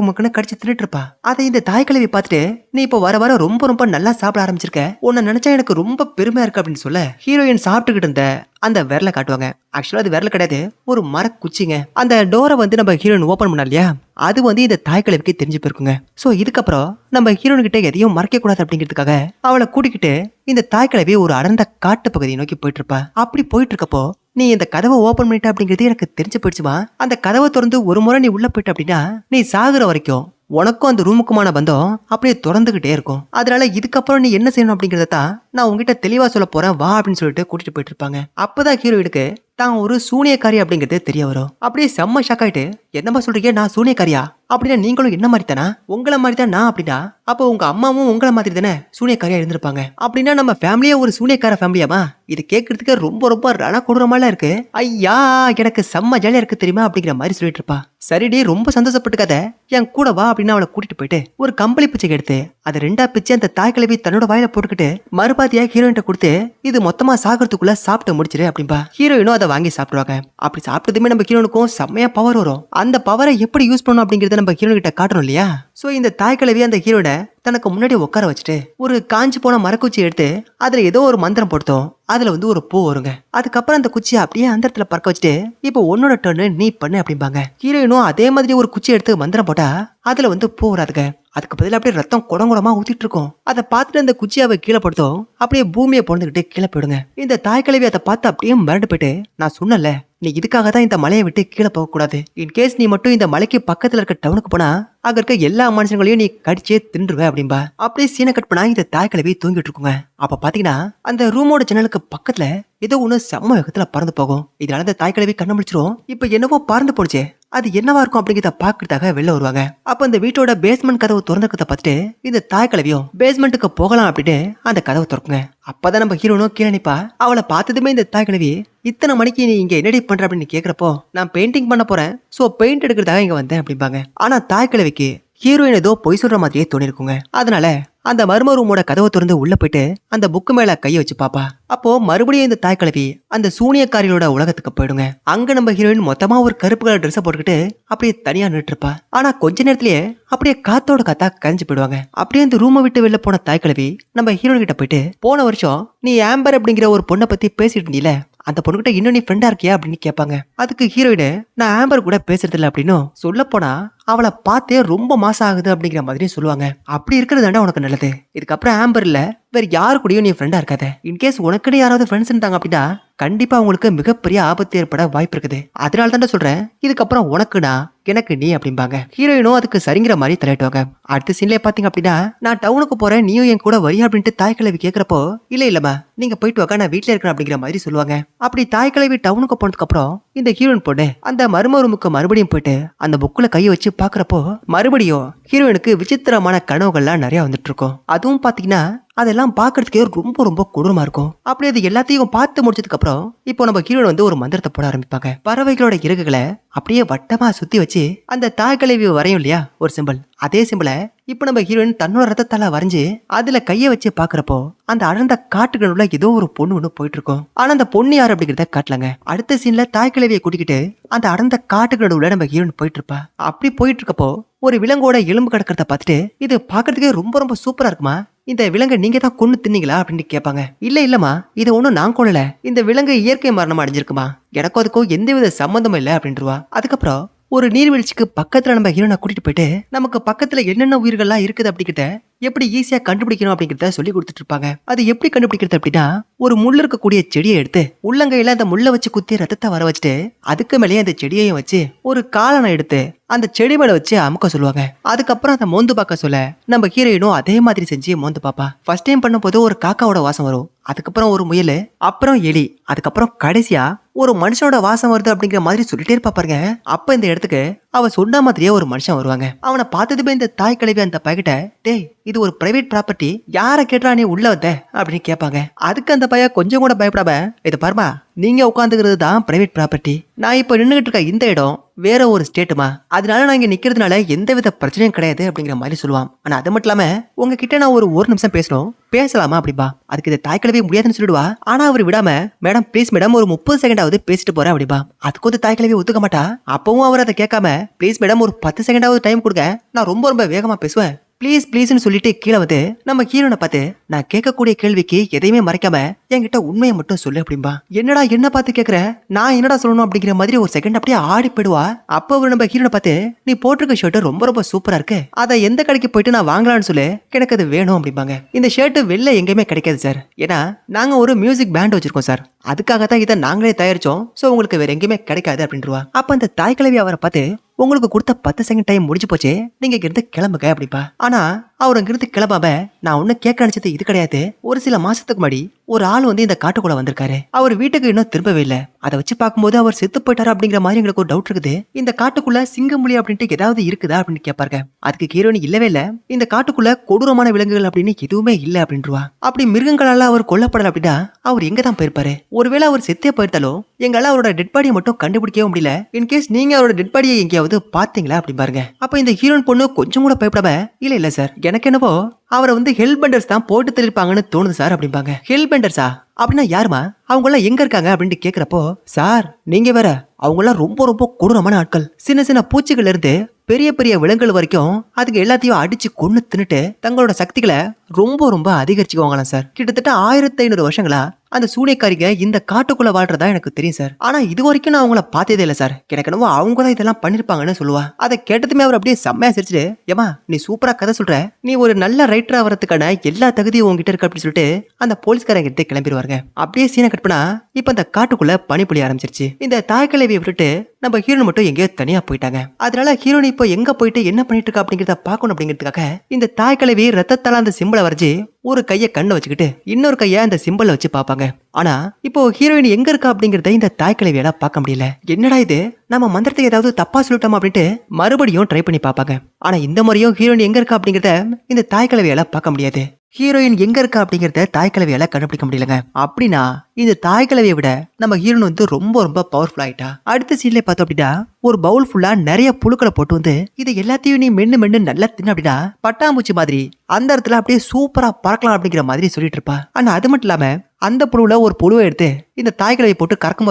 மறுக்குன்னு கடிச்சு தின்னுட்டு இருப்பா. அதை இந்த தாய் கிழவி பார்த்துட்டு, நீ இப்ப வர வர ரொம்ப ரொம்ப நல்லா சாப்பிட ஆரம்பிச்சிருக்க, உன்னை நினைச்சா எனக்கு ரொம்ப பெருமையா இருக்கு அப்படின்னு சொல்ல ஹீரோயின் சாப்பிட்டுக்கிட்டு இருந்த அந்த விரலை காட்டுவாங்க. ஆக்சுவலா அது விரல் கிடையாது, ஒரு மரக்குச்சிங்க. அந்த டோரை வந்து நம்ம ஹீரோயின் ஓபன் பண்ணா இல்லையா, அது வந்து இந்த தாய் கிழவிக்கு தெரிஞ்சு போயிருக்குங்க. சோ இதுக்கப்புறம் நம்ம ஹீரோயின் கிட்ட எதையும் மறைக்க கூடாது அப்படிங்கிறதுக்காக அவளை கூட்டிக்கிட்டு இந்த தாய் கிழவி ஒரு அடர்ந்த காட்டு பகுதியை நோக்கி போயிட்டு இருப்பா. அப்படி போயிட்டு இருக்கப்போ, நீ இந்த கதவை ஓபன் பண்ணிட்ட அப்படிங்கிறது எனக்கு தெரிஞ்சு போயிடுச்சுமா, அந்த கதவை திறந்து ஒரு முறை நீ உள்ள போயிட்ட அப்படின்னா நீ சாகுற வரைக்கும் உனக்கும் அந்த ரூமுக்குமான பந்தம் அப்படியே தொடர்ந்துகிட்டே இருக்கும். அதனால இதுக்கப்புறம் நீ என்ன செய்யணும் அப்படிங்கறத தான் நான் உங்ககிட்ட தெளிவா சொல்ல போறேன் வா அப்படின்னு சொல்லிட்டு கூட்டிட்டு போயிட்டு இருப்பாங்க. அப்பதான் ஹீரோயினுக்கு தான் ஒரு சூனியக்காரி அப்படிங்கிறது தெரிய வரும். அப்படியே செம்ம ஷாக் ஆயிட்டு, என்னமா சொல்றீங்க, நான் சூனியக்காரியா அப்படின்னா நீங்களும் என்ன மாதிரி தானா, உங்களை மாதிரி தான் நான் அப்படின்னா அப்போ உங்க அம்மாவும் உங்களை மாதிரி தானே சூனியக்காரியா இருந்திருப்பாங்க. அப்படின்னா நம்ம ஃபேமிலியே ஒரு சூனியக்கார ஃபேமிலியாமா, இது கேட்கறதுக்கு ரொம்ப ரொம்ப ரண கொடூரமாலாம் இருக்கு, ஐயா எனக்கு செம்ம ஜாலியா இருக்கு தெரியுமா அப்படிங்கிற மாதிரி சொல்லிட்டு இருப்பா. சரிடி ரொம்ப சந்தோஷப்பட்டுக்காத, என் கூட வா அப்படின்னு அவளை கூட்டிட்டு போயிட்டு ஒரு கம்பளி பிச்சை எடுத்து அதை 2ஆ பிச்சு அந்த தாய் கிழவி தன்னோட வாயில போட்டுக்கிட்டு மறுபாதியா ஹீரோயின்ட்ட கொடுத்து, இது மொத்தமா சாகிறதுக்குள்ள சாப்பிட்டு முடிச்சிரு அப்படின்பா. ஹீரோயினும் அதை வாங்கி சாப்பிடுவாங்க. அப்படி சாப்பிட்டதுமே நம்ம ஹீரோனுக்கும் செம்மையா பவர் வரும். அந்த பவரை எப்படி யூஸ் பண்ணணும் அப்படிங்கறத நம்ம ஹீரோயின் கிட்ட காட்டணும் இல்லையா. சோ இந்த தாய் கிழவி அந்த ஹீரோட தனக்கு முன்னாடி உட்கார வச்சுட்டு ஒரு காஞ்சி போன மரக்குச்சி எடுத்து அதுல ஏதோ ஒரு மந்திரம் போடுத்தோம், அதுல வந்து ஒரு பூ வருங்க. அதுக்கப்புறம் அந்த குச்சியை அப்படியே அந்த இடத்துல பறக்க வச்சுட்டு, இப்போ உன்னோட டர்னு நீ பண்ணு அப்படிம்பாங்க. ஹீரோயினும் அதே மாதிரி ஒரு குச்சி எடுத்து மந்திரம் போட்டா அதுல வந்து பூ வராதுங்க. அதுக்கு பதிலாக அப்படியே ரத்தம் குடங்குடமா ஊத்திட்டு இருக்கும். அதை பார்த்துட்டு அந்த குச்சியாவை கீழே படுத்தோம், அப்படியே பூமியை பொழுதுகிட்டு கீழே போயிடுங்க. இந்த தாய் கிழவி அதை பார்த்து அப்படியே மிரண்டு போயிட்டு, நான் சொன்னல நீ இதுக்காக தான் இந்த மலையை விட்டு கீழே போக கூடாது, இன்கேஸ் நீ மட்டும் இந்த மலைக்கு பக்கத்துல இருக்க டவுனுக்கு போனா அங்க இருக்க எல்லா மனுஷங்களையும் நீ கடிச்சே தின்றுவ அப்படின்பா. அப்படியே சீனை கட் பண்ணா இந்த தாய் கிழவி தூங்கிட்டு இருக்குங்க. அப்ப பாத்தீங்கன்னா அந்த ரூமோட ஜன்னலுக்கு பக்கத்துல ஏதோ ஒண்ணு செம்ம வேகத்துல பறந்து போகும். இதனால இந்த தாய் கிழவி கண்ணு முடிச்சிரும். இப்ப என்னவோ பறந்து போனுச்சே, அது என்னவா இருக்கும் அப்படிங்கிறத பாக்குறதுக்காக வெளில வருவாங்க. அப்ப இந்த வீட்டோட பேஸ்மெண்ட் கதவு திறந்துக்கிறத பார்த்துட்டு இந்த தாய் கிழவியும் பேஸ்மெண்ட்டுக்கு போகலாம் அப்படின்னு அந்த கதவை திறக்குங்க. அப்பதான் நம்ம ஹீரோனும் கீழே நிப்பா. அவளை பார்த்ததுமே இந்த தாய் கிழவி, இத்தனை மணிக்கு நீ இங்க என்னடி பண்ற அப்படின்னு கேக்குறப்போ, நான் பெயிண்டிங் பண்ண போறேன், சோ பெயிண்ட் எடுக்கிறதாக இங்க வந்தேன் அப்படிம்பாங்க. ஆனா தாய் கிழவிக்கு ஹீரோயின் ஏதோ பொய் சொல்ற மாதிரியே தோணி இருக்குங்க. அதனால அந்த மர்ம ரூமோட கதவை திறந்து உள்ள போயிட்டு அந்த புக்கு மேல கைய வச்சு பாப்பா. அப்போ மறுபடியும் இந்த தாய் கிழவி அந்த சூனியக்காரியோட உலகத்துக்கு போயிடுங்க. அங்க நம்ம ஹீரோயின் மொத்தமா ஒரு கருப்பு கலர் ட்ரெஸ் போட்டுக்கிட்டு அப்படியே தனியா நின்று இருப்பா. ஆனா கொஞ்ச நேரத்திலேயே அப்படியே காத்தோட காத்தா கரைஞ்சு போயிடுவாங்க. அப்படியே இந்த ரூமை விட்டு வெளில போன தாய் கிழவி நம்ம ஹீரோயின் கிட்ட போயிட்டு, போன வருஷம் நீ ஆம்பர் அப்படிங்கிற ஒரு பொண்ணை பத்தி பேசிட்டு இருந்தீல, அந்த பொண்ணுகிட்ட இன்னும் நீ ஃப்ரெண்டா இருக்கியா அப்படின்னு கேட்பாங்க. அதுக்கு ஹீரோயின், நான் ஆம்பர் கூட பேசுறது இல்லை அப்படின்னு சொல்ல போனா அவளை பார்த்தே ரொம்ப மாசம் ஆகுது அப்படிங்கிற மாதிரி சொல்லுவாங்க. அப்படி இருக்கிறதாண்டா உனக்கு நல்லது. இதுக்கப்புறம் ஆம்பர் இல்ல வேற யாரு கூடயும் நீ ஃப்ரெண்டா இருக்காத. இன்கேஸ் உனக்குன்னு யாராவது ஃப்ரெண்ட்ஸ் இருந்தாங்க அப்படின்னா கண்டிப்பா உங்களுக்கு மிகப்பெரிய ஆபத்து ஏற்பட வாய்ப்பு இருக்குது. அதனால தான் சொல்றேன், இதுக்கப்புறம் உனக்குனா எனக்கு நீ அப்படிம்பாங்க. ஹீரோயினும் அதுக்கு சரிங்கிற மாதிரி தலையிட்டுவாங்க. அடுத்த சீன்ல பாத்தீங்க அப்படின்னா, நான் டவுனுக்கு போறேன், நீயும் என் கூட வரியா அப்படின்ட்டு தாய் கிழவி கேக்குறப்போ, இல்லம்மா நீங்க போயிட்டு வாங்க, நான் வீட்டுல இருக்கேன் அப்படிங்கிற மாதிரி சொல்லுவாங்க. அப்படி தாய் கிழவி டவுனுக்கு போனதுக்கு அப்புறம் இந்த ஹீரோயின் பொண்ணு அந்த மர்ம ரூமுக்கு மறுபடியும் போயிட்டு அந்த புக்ல கையை வச்சு பாக்குறப்போ மறுபடியும் ஹீரோயினுக்கு விசித்திரமான கனவுகள்லாம் நிறைய வந்துட்டு இருக்கும். அதுவும் பாத்தீங்கன்னா அதெல்லாம் பாக்குறதுக்கே ரொம்ப ரொம்ப கொடூரமா இருக்கும். அப்படி அது எல்லாத்தையும் பார்த்து முடிச்சதுக்கு அப்புறம் இப்போ நம்ம ஹீரோயின் வந்து ஒரு மந்திரத்தை போட ஆரம்பிப்பாங்க. பறவைகளோட இறகுகளை அப்படியே வட்டமா சுத்தி வச்சு அந்த தாய் கிழவி வரையும் இல்லையா ஒரு சிம்பிள், அதே சிம்பிளை இப்ப நம்ம ஹீரோயின் தன்னோட ரத்தத்தால வரைஞ்சு அதுல கைய வச்சு பாக்குறப்போ அந்த அடர்ந்த காட்டுகளுள்ள ஏதோ ஒரு பொண்ணு ஒண்ணு போயிட்டு இருக்கும். ஆனா அந்த பொண்ணு யாரு அப்படிங்கறத காட்டலங்க. அடுத்த சீன்ல தாய் கிழவியை கூட்டிக்கிட்டு அந்த அடர்ந்த காட்டுகளுள்ள நம்ம ஹீரோயின் போயிட்டு இருப்பா. அப்படி போயிட்டு இருக்கப்போ ஒரு விலங்கோட எலும்பு கிடக்கிறத பார்த்துட்டு, இது பாக்குறதுக்கே ரொம்ப ரொம்ப சூப்பரா இருக்குமா, இந்த விலங்கை நீங்க தான் கொண்டு தின்னீங்களா அப்படின்னு கேட்பாங்க. இல்லம்மா இது ஒண்ணும் நான் கொள்ளல, இந்த விலங்கு இயற்கை மரணமா அடைஞ்சிருக்குமா, எனக்கும் அதுக்கும் எந்தவித சம்பந்தமும் இல்லை அப்படின்றவா. அதுக்கப்புறம் ஒரு நீர்வீழ்ச்சிக்கு பக்கத்துல நம்ம ஹீரோனை கூட்டிட்டு போயிட்டு நமக்கு பக்கத்துல என்னென்ன உயிர்கள்லாம் இருக்குது அப்படிங்கிறத எப்படி ஈஸியா கண்டுபிடிக்கணும் அப்படிங்கறத சொல்லி கொடுத்துட்டு இருப்பாங்க. அது எப்படி கண்டுபிடிக்கிறது அப்படின்னா, ஒரு முள் இருக்கக்கூடிய செடியை எடுத்து உள்ளங்கையில அந்த முள்ள வச்சு குத்தி ரத்தத்தை வர வச்சுட்டு அதுக்கு மேலேயே அந்த செடியையும் வச்சு ஒரு காலனை எடுத்து அந்த செடி மேல வச்சு அமுக்க சொல்லுவாங்க. அதுக்கப்புறம் அந்த மோந்து பார்க்க சொல்ல நம்ம ஹீரோயினும் அதே மாதிரி செஞ்சு மோந்து பாப்பா. ஃபர்ஸ்ட் டைம் பண்ணும் போது ஒரு காக்காவோட வாசம் வரும், அதுக்கப்புறம் ஒரு முயல், அப்புறம் எலி, அதுக்கப்புறம் கடைசியா ஒரு மனுஷனோட வாசம் வருது அப்படிங்கிற மாதிரி சொல்லிட்டே இருப்பா பாருங்க. அப்ப இந்த இடத்துக்கு அவ சொன்ன மாதிரியே ஒரு மனுஷன் வருவாங்க. அவனை பார்த்ததுமே இந்த தாய் கிழவி அந்த பையகிட்ட, டேய் இது ஒரு பிரைவேட் ப்ராப்பர்ட்டி, யார கேட்டா நீ உள்ள வந்த அப்படின்னு கேட்பாங்க. அதுக்கு அந்த பையன் கொஞ்சம் கூட பயப்படாம, இது பாருமா நீங்க உட்காந்துக்கிறது தான் பிரைவேட் ப்ராப்பர்ட்டி, நான் இப்ப நின்றுகிட்டு இருக்க இந்த இடம் வேற ஒரு ஸ்டேட்டுமா, அதனால நான் இங்க நிக்கிறதுனால எந்தவித பிரச்சனையும் கிடையாது அப்படிங்கிற மாதிரி சொல்லுவான். ஆனா அது மட்டும் இல்லாம உங்ககிட்ட நான் ஒரு நிமிஷம் பேசணும், பேசலாமா அப்படிப்பா. அதுக்கு இதை தாய் கிழவி முடியாதுன்னு சொல்லிடுவா. ஆனா அவர் விடாம, மேடம் ப்ளீஸ் மேடம் ஒரு 30 செகண்டாவது பேசிட்டு போறேன் அப்படிப்பா. அதுக்கு வந்து தாய் கிழவி ஒத்துக்க மாட்டா. அப்பவும் அவர் அதை கேட்காம, ப்ளீஸ் மேடம் ஒரு 10 செகண்டாவது டைம் கொடுங்க, நான் ரொம்ப ரொம்ப வேகமா பேசுவேன், ப்ளீஸ் ப்ளீஸ்னு சொல்லிட்டு கீழே வந்து நம்ம ஹீரோனை பார்த்து, நான் கேட்கக்கூடிய கேள்விக்கு எதையுமே மறைக்காம என்கிட்ட உண்மையை மட்டும் சொல்லு அப்படின்பா. என்னடா என்ன பார்த்து கேட்கற, நான் என்னடா சொல்லணும் அப்படிங்கிற மாதிரி ஒரு செகண்ட் அப்படியே ஆடி போயிடுவா. அப்போ அவர் நம்ம ஹீரோனை பார்த்து, நீ போட்டிருக்க ஷர்ட் ரொம்ப ரொம்ப சூப்பரா இருக்கு, அதை எந்த கடைக்கு போயிட்டு நான் வாங்கலாம்னு சொல்லு, எனக்கு அது வேணும் அப்படிம்பாங்க. இந்த ஷர்ட் வெளில எங்கேயுமே கிடைக்காது சார், ஏன்னா நாங்க ஒரு மியூசிக் பேண்ட் வச்சிருக்கோம் சார், அதுக்காகத்தான் இதை நாங்களே தயாரிச்சோம், சோ உங்களுக்கு வேற எங்கேயுமே கிடைக்காது அப்படின்றவா. அப்ப அந்த தாய் கிழவி அவரை பார்த்து, உங்களுக்கு கொடுத்த 10 செகண்ட் டைம் முடிஞ்சு போச்சு, நீங்க இங்கிருந்து கிளம்புங்க அப்படிப்பா. ஆனா அவர் அங்கிருந்து கிளம்பாம, நான் ஒண்ணு கேட்க நினைச்சது இது கிடையாது, ஒரு சில மாசத்துக்கு முன்னாடி ஒரு ஆள் வந்து இந்த காட்டுக்குள்ள வந்திருக்காரு, அவர் வீட்டுக்கு இன்னும் திரும்பவே இல்லை, அதை வச்சு பார்க்கும்போது அவர் செத்து போயிட்டாரு அப்படிங்கிற மாதிரி எங்களுக்கு ஒரு டவுட் இருக்குது, இந்த காட்டுக்குள்ள சிங்கமுலி அப்படின்ட்டு ஏதாவது இருக்குதா அப்படின்னு கேட்பாருங்க. அதுக்கு ஹீரோனி இல்லவே இல்ல, இந்த காட்டுக்குள்ள கொடூரமான விலங்குகள் அப்படின்னு எதுவுமே இல்ல அப்படின்றவா. அப்படி மிருகங்களால அவர் கொல்லப்படல அப்படின்னா அவர் எங்க தான் போயிருப்பாரு, ஒருவேளை அவர் செத்தே போயிருந்தாலும் எங்களால அவரோட டெட் பாடியை மட்டும் கண்டுபிடிக்கவே முடியல, இன்கேஸ் நீங்க அவரோட டெட் பாடியை எங்கேயாவது பாத்தீங்களா அப்படி பாருங்க. அப்ப இந்த ஹீரோயின் பொண்ணு கொஞ்சம் கூட பயப்படாம, இல்ல சார் எனக்கு என்னவோ அவரை வந்து ஹெல் பெண்டர்ஸ் தான் போட்டு தள்ளிருப்பாங்கன்னு தோணுது சார் அப்படிம்பாங்க. ஹெல் பெண்டர்ஸா அப்படின்னா யாருமா, அவங்க எல்லாம் எங்க இருக்காங்க அப்படின்னு கேக்குறப்போ, சார் நீங்க வேற, அவங்க எல்லாம் ரொம்ப ரொம்ப கொடூரமான ஆட்கள், சின்ன சின்ன பூச்சிகள் இருந்து பெரிய பெரிய விலங்குகள் வரைக்கும் அதுக்கு எல்லாத்தையும் அடிச்சு கொன்னு தின்னுட்டு தங்களோட சக்திகளை ரொம்ப ரொம்ப அதிகரிச்சுக்குவாங்களாம் சார். கிட்டத்தட்ட 1500 வருஷங்களா அந்த சூனியக்காரிங்க இந்த காட்டுக்குள்ள வாழ்றதா எனக்கு தெரியும் சார், ஆனா இது வரைக்கும் நான் அவங்கள பார்த்ததே இல்லை சார், எனக்கு என்னவோ அவங்க தான் இதெல்லாம் பண்ணிருப்பாங்கன்னு சொல்லுவா. அதை கேட்டதுமே அவர் அப்படியே செம்மையா சிரிச்சுட்டு, ஏமா நீ சூப்பரா கதை சொல்ற, நீ ஒரு நல்ல ரைட்டரா வரதுக்கான எல்லா தகுதியும் உங்ககிட்ட இருக்கு அப்படின்னு சொல்லிட்டு அந்த போலீஸ்காரங்க கிட்ட கிளம்பிடுவாருங்க. அப்படியே சீனை கட் பண்ணா இப்ப அந்த காட்டுக்குள்ள பனி பொழிய ஆரம்பிச்சிருச்சு. இந்த தாய் கிழவியை விட்டுட்டு நம்ம ஹீரோயின் மட்டும் எங்கேயோ தனியா போயிட்டாங்க. அதனால ஹீரோயின் இப்போ எங்க போயிட்டு என்ன பண்ணிட்டு இருக்கா அப்படிங்கறத பாக்கணும் அப்படிங்கிறதுக்காக இந்த தாய் கிழவி ரத்தத்தால அந்த சிம்பிளை வரைஞ்சி ஒரு கையை கண்ணை வச்சுக்கிட்டு இன்னொரு கையை அந்த சிம்பிளை வச்சு பாப்பாங்க. ஆனா இப்போ ஹீரோயின் எங்க இருக்கா அப்படிங்கறத இந்த தாய் கிழவியால பார்க்க முடியல. என்னடா இது, நம்ம மந்திரத்தை ஏதாவது தப்பா சொல்லிட்டோம் அப்படின்ட்டு மறுபடியும் ட்ரை பண்ணி பாப்பாங்க. ஆனா இந்த முறையும் ஹீரோயின் எங்க இருக்கா அப்படிங்கறத இந்த தாய் கிழவியால பார்க்க முடியாது. ஹீரோயின் எங்க இருக்கா அப்படிங்கறத தாய் கிழவியால கண்டுபிடிக்க முடியலங்க. அப்படின்னா இந்த தாய் கிழவியை விட நம்ம ஹீரோயின் வந்து ரொம்ப ரொம்ப பவர்ஃபுல் ஆயிட்டா. அடுத்த சீன்ல பார்த்தோம் அப்படின்னா ஒரு பவுல் ஃபுல்லா நிறைய புழுக்களை போட்டு வந்து இது எல்லாத்தையும் நீ மென்னு மென்னு நல்லா தின்னு அப்படின்னா பட்டாம்பூச்சி மாதிரி அந்த இடத்துல அப்படியே சூப்பரா பறக்கலாம் அப்படிங்கிற மாதிரி சொல்லிட்டு இருப்பா. ஆனா அது மட்டும் இல்லாம அந்த புழுவுல ஒரு புழுவை எடுத்து இந்த தாய் கிழவியை போட்டு கறக்கம்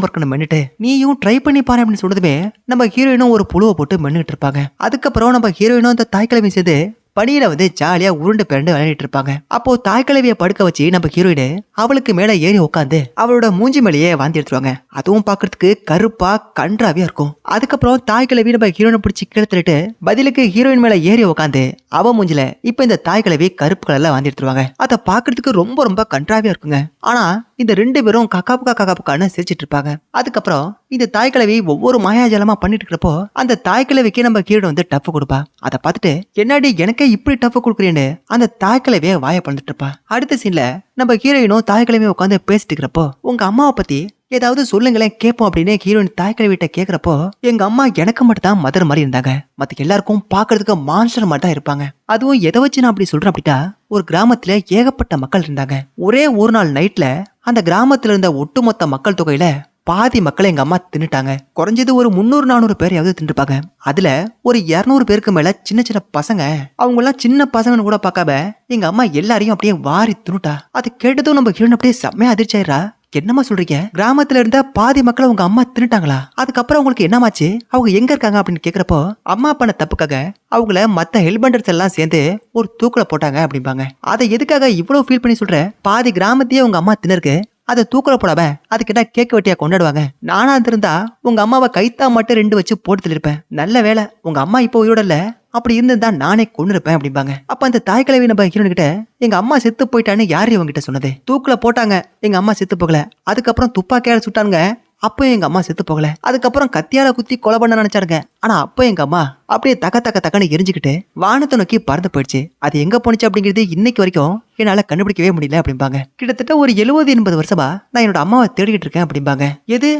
பறக்கணும் மென்னுட்டு நீயும் ட்ரை பண்ணி பாரு அப்படின்னு சொன்னதுமே நம்ம ஹீரோயினும் ஒரு புழுவை போட்டு மென்னுட்டு இருப்பாங்க. அதுக்கப்புறம் நம்ம ஹீரோயினும் அந்த தாய் கிழவியும் சேர்ந்து படியில வந்து ஜாலியா உருண்டு பிறண்டு விளையாடிட்டு இருப்பாங்க. அப்போ தாய் கிழவிய படுக்க வச்சு நம்ம ஹீரோயின் அவளுக்கு மேல ஏறி உட்காந்து அவளோட மூஞ்சி மேலேயே வாந்தி எடுத்துருவாங்க. அதுவும் பாக்குறதுக்கு கருப்பா கன்றாவியா இருக்கும். அதுக்கப்புறம் தாய் கிழவி நம்ம ஹீரோயினை பிடிச்சி கிழத்துட்டு பதிலுக்கு ஹீரோயின் மேல ஏறி உட்காந்து அவ மூஞ்சில இப்ப இந்த தாய் கிழவி கருப்பு கலர்ல வாந்தி எடுத்துருவாங்க. அதை பாக்குறதுக்கு ரொம்ப ரொம்ப கன்றாவியா இருக்குங்க. ஆனா இந்த ரெண்டு பேரும் கக்காப்புக்கான்னு சிரிச்சிட்டு இருப்பாங்க. அதுக்கப்புறம் இந்த தாய் கிழவி ஒவ்வொரு மாயாஜலமா பண்ணிட்டு இருக்கிறப்போ அந்த தாய் கிழவிக்கு நம்ம ஹீரோயின் வந்து டஃப் கொடுப்பா. அதை பார்த்துட்டு என்னடி எனக்கே இப்படி டஃப் கொடுக்குறேன்னு அந்த தாய் கிழவிய வாய பண்ணிட்டு இருப்பா. அடுத்த சீன்ல நம்ம ஹீரோயினும் தாய் கிழவியும் உட்காந்து பேசிட்டு இருக்கிறப்போ உங்க அம்மாவை பத்தி ஏதாவது சொல்லுங்களேன் கேட்போம் அப்படின்னு ஹீரோயின் தாய் கிழவிட்ட கேக்குறப்போ எங்க அம்மா எனக்கு மட்டும் தான் மதர் மாதிரி இருந்தாங்க, மத்த எல்லாருக்கும் பாக்குறதுக்கு மான்ஸ்டர் மாதிரி தான் இருப்பாங்க. அதுவும் எதை வச்சு நான் அப்படி சொல்றேன் அப்படின்னா ஒரு கிராமத்துல ஏகப்பட்ட மக்கள் இருந்தாங்க. ஒரே ஒரு நாள் நைட்ல அந்த கிராமத்துல இருந்த ஒட்டுமொத்த மக்கள் தொகையில பாதி மக்களை எங்க அம்மா தின்னுட்டாங்க. குறைஞ்சது ஒரு 300-400 பேரையாவது தின்னுப்பாங்க. அதுல ஒரு 200 பேருக்கு மேல சின்ன சின்ன பசங்க. அவங்க எல்லாம் சின்ன பசங்கன்னு கூட பார்க்காம எங்க அம்மா எல்லாரையும் அப்படியே வாரி தின்னுட்டா. அது கேட்டதும் நம்ம ஹீரோயின் அப்படியே செம்மையா அதிர்ச்சி ஆயிடுறா. என்னமா சொல்றீங்க, கிராமத்துல இருந்த பாதி மக்களை உங்க அம்மா தின்னுட்டாங்களா? அதுக்கப்புறம் உங்களுக்கு என்னமாச்சு, அவங்க எங்க இருக்காங்க அப்படின்னு கேக்குறப்போ அம்மா பண்ண தப்புக்காக அவங்கள மத்த ஹெல்பண்டர்ஸ் எல்லாம் சேர்ந்து ஒரு தூக்குல போட்டாங்க அப்படிம்பாங்க. அதை எதுக்காக இவ்வளவு ஃபீல் பண்ணி சொல்ற? பாதி கிராமத்தையே உங்க அம்மா தின்னருக்கு அதை தூக்கல போடாம அதுக்கு என்ன கேக்க வெட்டியா கொண்டாடுவாங்க? நானா இருந்தா உங்க அம்மாவை கைத்தா மட்டும் 2 வச்சு போட்டு தள்ளிருப்பேன். நல்ல வேலை உங்க அம்மா இப்போ உயிரோட இல்ல, அப்படி இருந்திருந்தா நானே கொண்டு இருப்பேன் அப்படிம்பாங்க. அப்ப அந்த தாய் கிழவி நம்ம ஹீரோயின் கிட்ட எங்க அம்மா செத்து போயிட்டான்னு யாரு இவங்கிட்ட சொன்னது? தூக்குல போட்டாங்க, எங்க அம்மா செத்து போகல. அதுக்கப்புறம் துப்பாக்கியால சுட்டானுங்க, அப்போ எங்க அம்மா செத்து போகல. அதுக்கப்புறம் கத்தியால குத்தி கொலை பண்ண நினைச்சாருங்க. ஆனா அப்போ எங்க அம்மா அப்படியே தக்கன்னு எரிஞ்சுக்கிட்டு வானத்தை நோக்கி பறந்து போயிடுச்சு. அது எங்க போனிச்சு அப்படிங்கிறது இன்னைக்கு வரைக்கும் என்னால கண்டுபிடிக்கவே முடியல அப்படிம்பாங்க. கிட்டத்தட்ட ஒரு 70-80 வருஷமா நான் என்னோட அம்மாவை தேடிக்கிட்டு இருக்கேன் அப்படிம்பாங்க. எது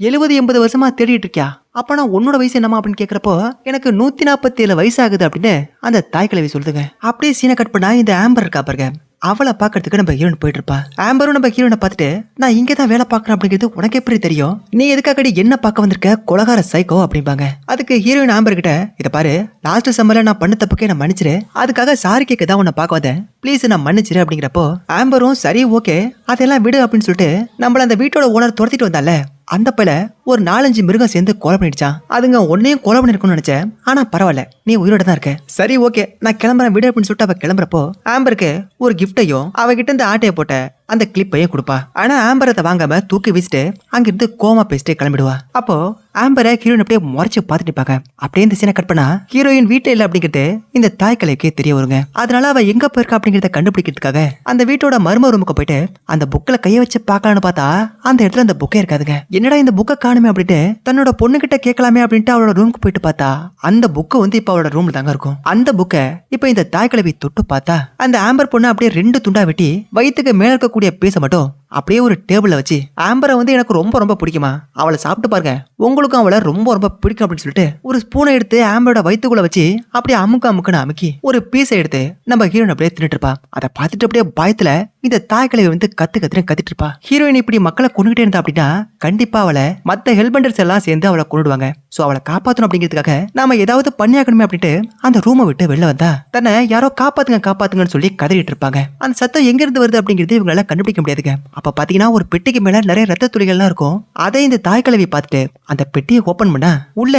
70-80 வருஷமா தேடிட்டு இருக்கியா? அப்ப நான் உன்னோட வயசு என்னமா அப்படின்னு கேக்குறப்போ எனக்கு 147 வயசு ஆகுது அப்படின்னு அந்த தாய் கிழவி சொல்லுதுங்க. அப்படியே சீனை கட் பண்ணா இந்த ஆம்பர் இருக்கா பாருங்க, அவளை பாக்கிறதுக்கு நம்ம ஹீரோயின் போயிட்டு இருப்பா. ஆம்பரும் நம்ம ஹீரோனை பார்த்துட்டு நான் இங்கதான் வேலை பாக்குறேன் அப்படிங்கிறது உனக்கு எப்படி தெரியும்? நீ எதுக்காகடி என்ன பார்க்க வந்திருக்க கொலகார சைக்கோ அப்படிம்பாங்க. அதுக்கு ஹீரோயின் ஆம்பர் கிட்ட இத பாரு, லாஸ்ட் சம்மர்ல நான் பண்ண தப்புக்கே நான் மன்னிச்சிரு, அதுக்காக சாரி கேட்க தான் உன்னை பார்க்க வந்தேன், ப்ளீஸ் நான் மன்னிச்சிரு அப்படிங்கிறப்போ ஆம்பரும் சரி ஓகே அதெல்லாம் விடு அப்படின்னு சொல்லிட்டு நம்மள அந்த வீட்டோட ஓனர் துரத்திட்டு வந்தால அந்த பையில ஒரு 4-5 மிருகம் சேர்ந்து கொலை பண்ணிடுச்சான். அதுங்க உன்னையும் கொலை பண்ணிருக்கும்னு நினைச்சேன், ஆனா பரவாயில்ல நீ உயிரோட தான் இருக்க, சரி ஓகே நான் கிளம்புறேன் விடு அப்படின்னு சொல்லிட்டு அவ கிளம்புறப்போ ஆம்பருக்கு ஒரு கிஃப்டையும் அவகிட்ட இருந்து ஆட்டையை போட்ட அந்த கிளிப்பையும் கொடுப்பா. ஆனா ஆம்பரத்தை வாங்காம தூக்கி வீசிட்டு அங்கிருந்து கோமா பேசிட்டு கிளம்பிடுவா. அப்போ ஆம்பரை ஹீரோயின் அப்படியே முறைச்சு பார்த்துட்டு இருப்பாங்க. அப்படியே இந்த சீனை கட் பண்ணா ஹீரோயின் வீட்டுல இல்ல அப்படிங்கிறது இந்த தாய் கிழவிக்கு தெரிய வருங்க. அதனால அவ எங்க போயிருக்கா அப்படிங்கறத கண்டுபிடிக்கிறதுக்காக அந்த வீட்டோட மர்ம ரூமுக்கு போயிட்டு அந்த புக்ல கைய வச்சு பார்க்கலான்னு பார்த்தா அந்த இடத்துல அந்த புக்கே இருக்காதுங்க. என்னடா இந்த புக்கை காணுமே அப்படின்ட்டு தன்னோட பொண்ணு கிட்ட கேட்கலாமே அப்படின்ட்டு அவளோட ரூமுக்கு போயிட்டு பார்த்தா அந்த புக்கை வந்து இப்ப அவளோட ரூம்ல தாங்க இருக்கும். அந்த புக்கை இப்ப இந்த தாய் கிழவி தொட்டு பார்த்தா அந்த ஆம்பர் பொண்ணு அப்படியே 2 துண்டா வெட்டி வயிற்றுக்கு மேல இருக்கக்கூடிய பீஸை மட்டும் அப்படியே ஒரு டேபிள்ல வச்சு ஆம்பரை வந்து எனக்கு ரொம்ப ரொம்ப பிடிக்குமா, அவளை சாப்பிட்டு பாருங்க உங்களுக்கும் அவளை ரொம்ப ரொம்ப பிடிக்கும் அப்படின்னு சொல்லிட்டு ஒரு ஸ்பூனை எடுத்து ஆம்பரோட வயிற்றுக்குள்ள வச்சு அப்படியே அமுக்குன்னு அமுக்கி ஒரு பீஸை எடுத்து நம்ம ஹீரோயின் அப்படியே தின்னுட்டு இருப்பா. அதை பார்த்துட்டு அப்படியே பயத்துல இந்த தாய் கிழவி வந்து கத்திட்டு இருப்பா. ஹீரோயின் இப்படி மக்களை கொண்டுகிட்டே இருந்தா அப்படின்னா கண்டிப்பா அவளை மத்த ஹெல்பண்டர்ஸ் எல்லாம் சேர்ந்து அவளை கொண்டுடுவாங்க. சோ அவளை காப்பாத்தணும் அப்படிங்கிறதுக்காக நாம ஏதாவது பண்ணியாக்கணுமே அப்படின்ட்டு அந்த ரூமை விட்டு வெளில வந்தா தன்னை யாரோ காப்பாத்துங்கன்னு சொல்லி கதறிட்டு இருப்பாங்க. அந்த சத்தம் எங்க இருந்து வருது அப்படிங்கிறது இவங்களால கண்டுபிடிக்க முடியாதுங்க. அப்ப பாத்தீங்கன்னா ஒரு பெட்டிக்கு மேல நிறைய ரத்த துளிகள்லாம் இருக்கும். அதை இந்த தாய் கிழவி பார்த்துட்டு அந்த பெட்டியை ஓபன் பண்ணா உள்ள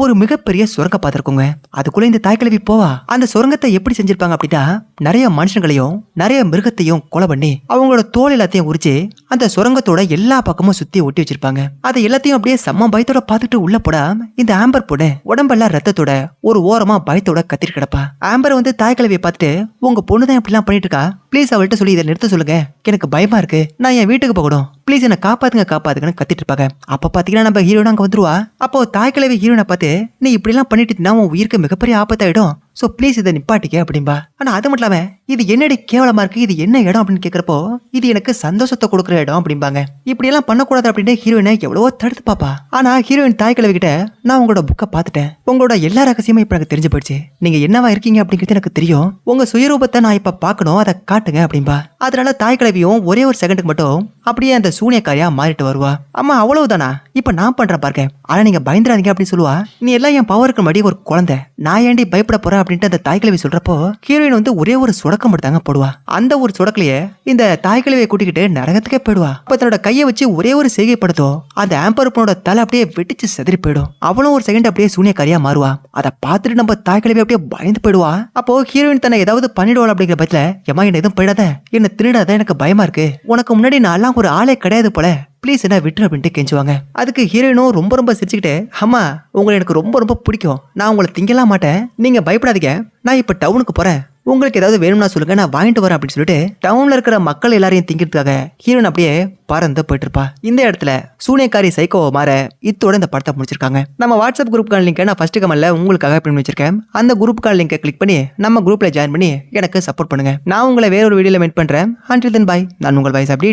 ஒரு மிகப்பெரிய சுரங்க பாத்திருக்குங்க. அதுக்குள்ள இந்த தாய் கிழவி போவா. அந்த சுரங்கத்தை எப்படி செஞ்சிருப்பாங்க அப்படின்னா நிறைய மனுஷங்களையும் நிறைய மிருகத்தையும் கொலை பண்ணி அவங்களோட தோல் எல்லாத்தையும் உரிச்சு அந்த சுரங்கத்தோட எல்லா பக்கமும் சுத்தி ஒட்டி வச்சிருப்பாங்க. அதை எல்லாத்தையும் அப்படியே செம்ம பயத்தோட பார்த்துட்டு உள்ள போடா இந்த ஆம்பர் பொண்ணு உடம்பெல்லாம் ரத்தத்தோட ஒரு ஓரமா பயத்தோட கத்திட்டு கிடப்பா. ஆம்பர் வந்து தாய் கிழவியை பார்த்துட்டு உங்க பொண்ணு தான் இப்படிலாம் பண்ணிட்டு இருக்கா, ப்ளீஸ் அவள்கிட்ட சொல்லி இதை நிறுத்த சொல்லுங்க, எனக்கு பயமா இருக்கு, நான் என் வீட்டுக்கு போகணும், ப்ளீஸ் என்ன காப்பாத்துங்கன்னு கத்திட்டு இருப்பாங்க. அப்ப பாத்தீங்கன்னா நம்ம ஹீரோயின் அங்க வந்துருவா. அப்போ தாய் கிழவி ஹீரோனை பார்த்து நீ இப்படி எல்லாம் பண்ணிட்டு இருந்தா உன் உயிருக்கு மிகப்பெரிய ஆபத்தாயிடும், சோ ப்ளீஸ் இதை நிப்பாட்டிக்க அப்படின்பா. ஆனா அது மட்டும் இல்லாம இது என்னடி கேவலமா இருக்கு, இது என்ன இடம் அப்படின்னு கேக்குறப்போ இது எனக்கு சந்தோஷத்தை கொடுக்குற இடம் அப்படிம்பாங்க. இப்படி எல்லாம் பண்ணக்கூடாது அப்படின்னு ஹீரோயினை எவ்வளவோ தடுத்து பாப்பா. ஆனா ஹீரோயின் தாய் கிழவி கிட்ட நான் உங்களோட புக்கை பார்த்துட்டேன், உங்களோட எல்லா ரகசியமும் இப்ப எனக்கு தெரிஞ்சு போயிடுச்சு, நீங்க என்னவா இருக்கீங்க அப்படிங்கிறது எனக்கு தெரியும், உங்க சுயரூபத்தை நான் இப்ப பார்க்கணும், அதை காட்டுங்க அப்படின்பா. அதனால தாய் கிழவியும் ஒரே ஒரு செகண்டுக்கு மட்டும் அப்படியே அந்த சூனியக்காரியா மாறிட்டு வருவா. அம்மா அவ்வளவுதானா, இப்ப நான் பண்றேன் பாருங்க, ஆனா நீங்க பயந்துடாதீங்க அப்படின்னு சொல்லுவா. நீ எல்லாம் என் பவருக்கு முன்னாடி ஒரு குழந்தை, நான் ஏண்டி பயப்பட போறேன் அப்படின்ட்டு அந்த தாய் கிழவி சொல்றப்போ ஹீரோயின் வந்து ஒரே ஒரு சுடக்கம் மட்டும் போடுவா. அந்த ஒரு சுடக்கலையே இந்த தாய் கிழவியை கூட்டிக்கிட்டு நரகத்துக்கே போயிடுவா. அப்ப தன்னோட கையை வச்சு ஒரே ஒரு செய்கை படுத்தும், அந்த ஆம்பர் பொண்ணோட தலை அப்படியே வெட்டிச்சு செதறி போயிடும். அவளும் ஒரு செகண்ட் அப்படியே சூனியக்காரியா மாறுவா. அதை பார்த்துட்டு நம்ம தாய் கிழவி அப்படியே பயந்து போயிடுவா. அப்போ ஹீரோயின் தன்னை ஏதாவது பண்ணிடுவாள் அப்படிங்கிற பட்சத்துல ஏமா என்ன எதுவும் போயிடாத, என்ன திருடாத, எனக்கு பயமா இருக்கு, உனக்கு முன்னாடி நான் ஒரு ஆளே கிடையாது போல, ப்ளீஸ் என்ன விட்டுரு அப்படின்ட்டு கெஞ்சுவாங்க. அதுக்கு ஹீரோயினும் ரொம்ப சிரிச்சுக்கிட்டு அம்மா உங்களை எனக்கு ரொம்ப பிடிக்கும், நான் உங்களை திங்கலாம் மாட்டேன், நீங்க பயப்படாதீங்க, நான் இப்ப டவுனுக்கு போறேன், உங்களுக்கு ஏதாவது வேணும்னா சொல்லுங்க, நான் வாங்கிட்டு வரேன் அப்படின்னு சொல்லிட்டு டவுன்ல இருக்கிற மக்கள் எல்லாரையும் திங்கிறதுக்காக ஹீரோயின் அப்படியே பறந்து போயிட்டு இருப்பா. இந்த இடத்துல சூனியக்காரி சைக்கோவை மாற இத்தோட இந்த படத்தை முடிச்சிருக்காங்க. நம்ம வாட்ஸ்அப் குரூப்கான லிங்கை நான் ஃபர்ஸ்ட் கமெண்ட்ல உங்களுக்காக பின் வச்சிருக்கேன். அந்த குரூப்புக்கான லிங்கை கிளிக் பண்ணி நம்ம குரூப்ல ஜாயின் பண்ணி எனக்கு சப்போர்ட் பண்ணுங்க. நான் உங்களை வேற ஒரு வீடியோல மீட் பண்றேன். until then bye. நான் உங்கள் வாய்ஸ் அப்படி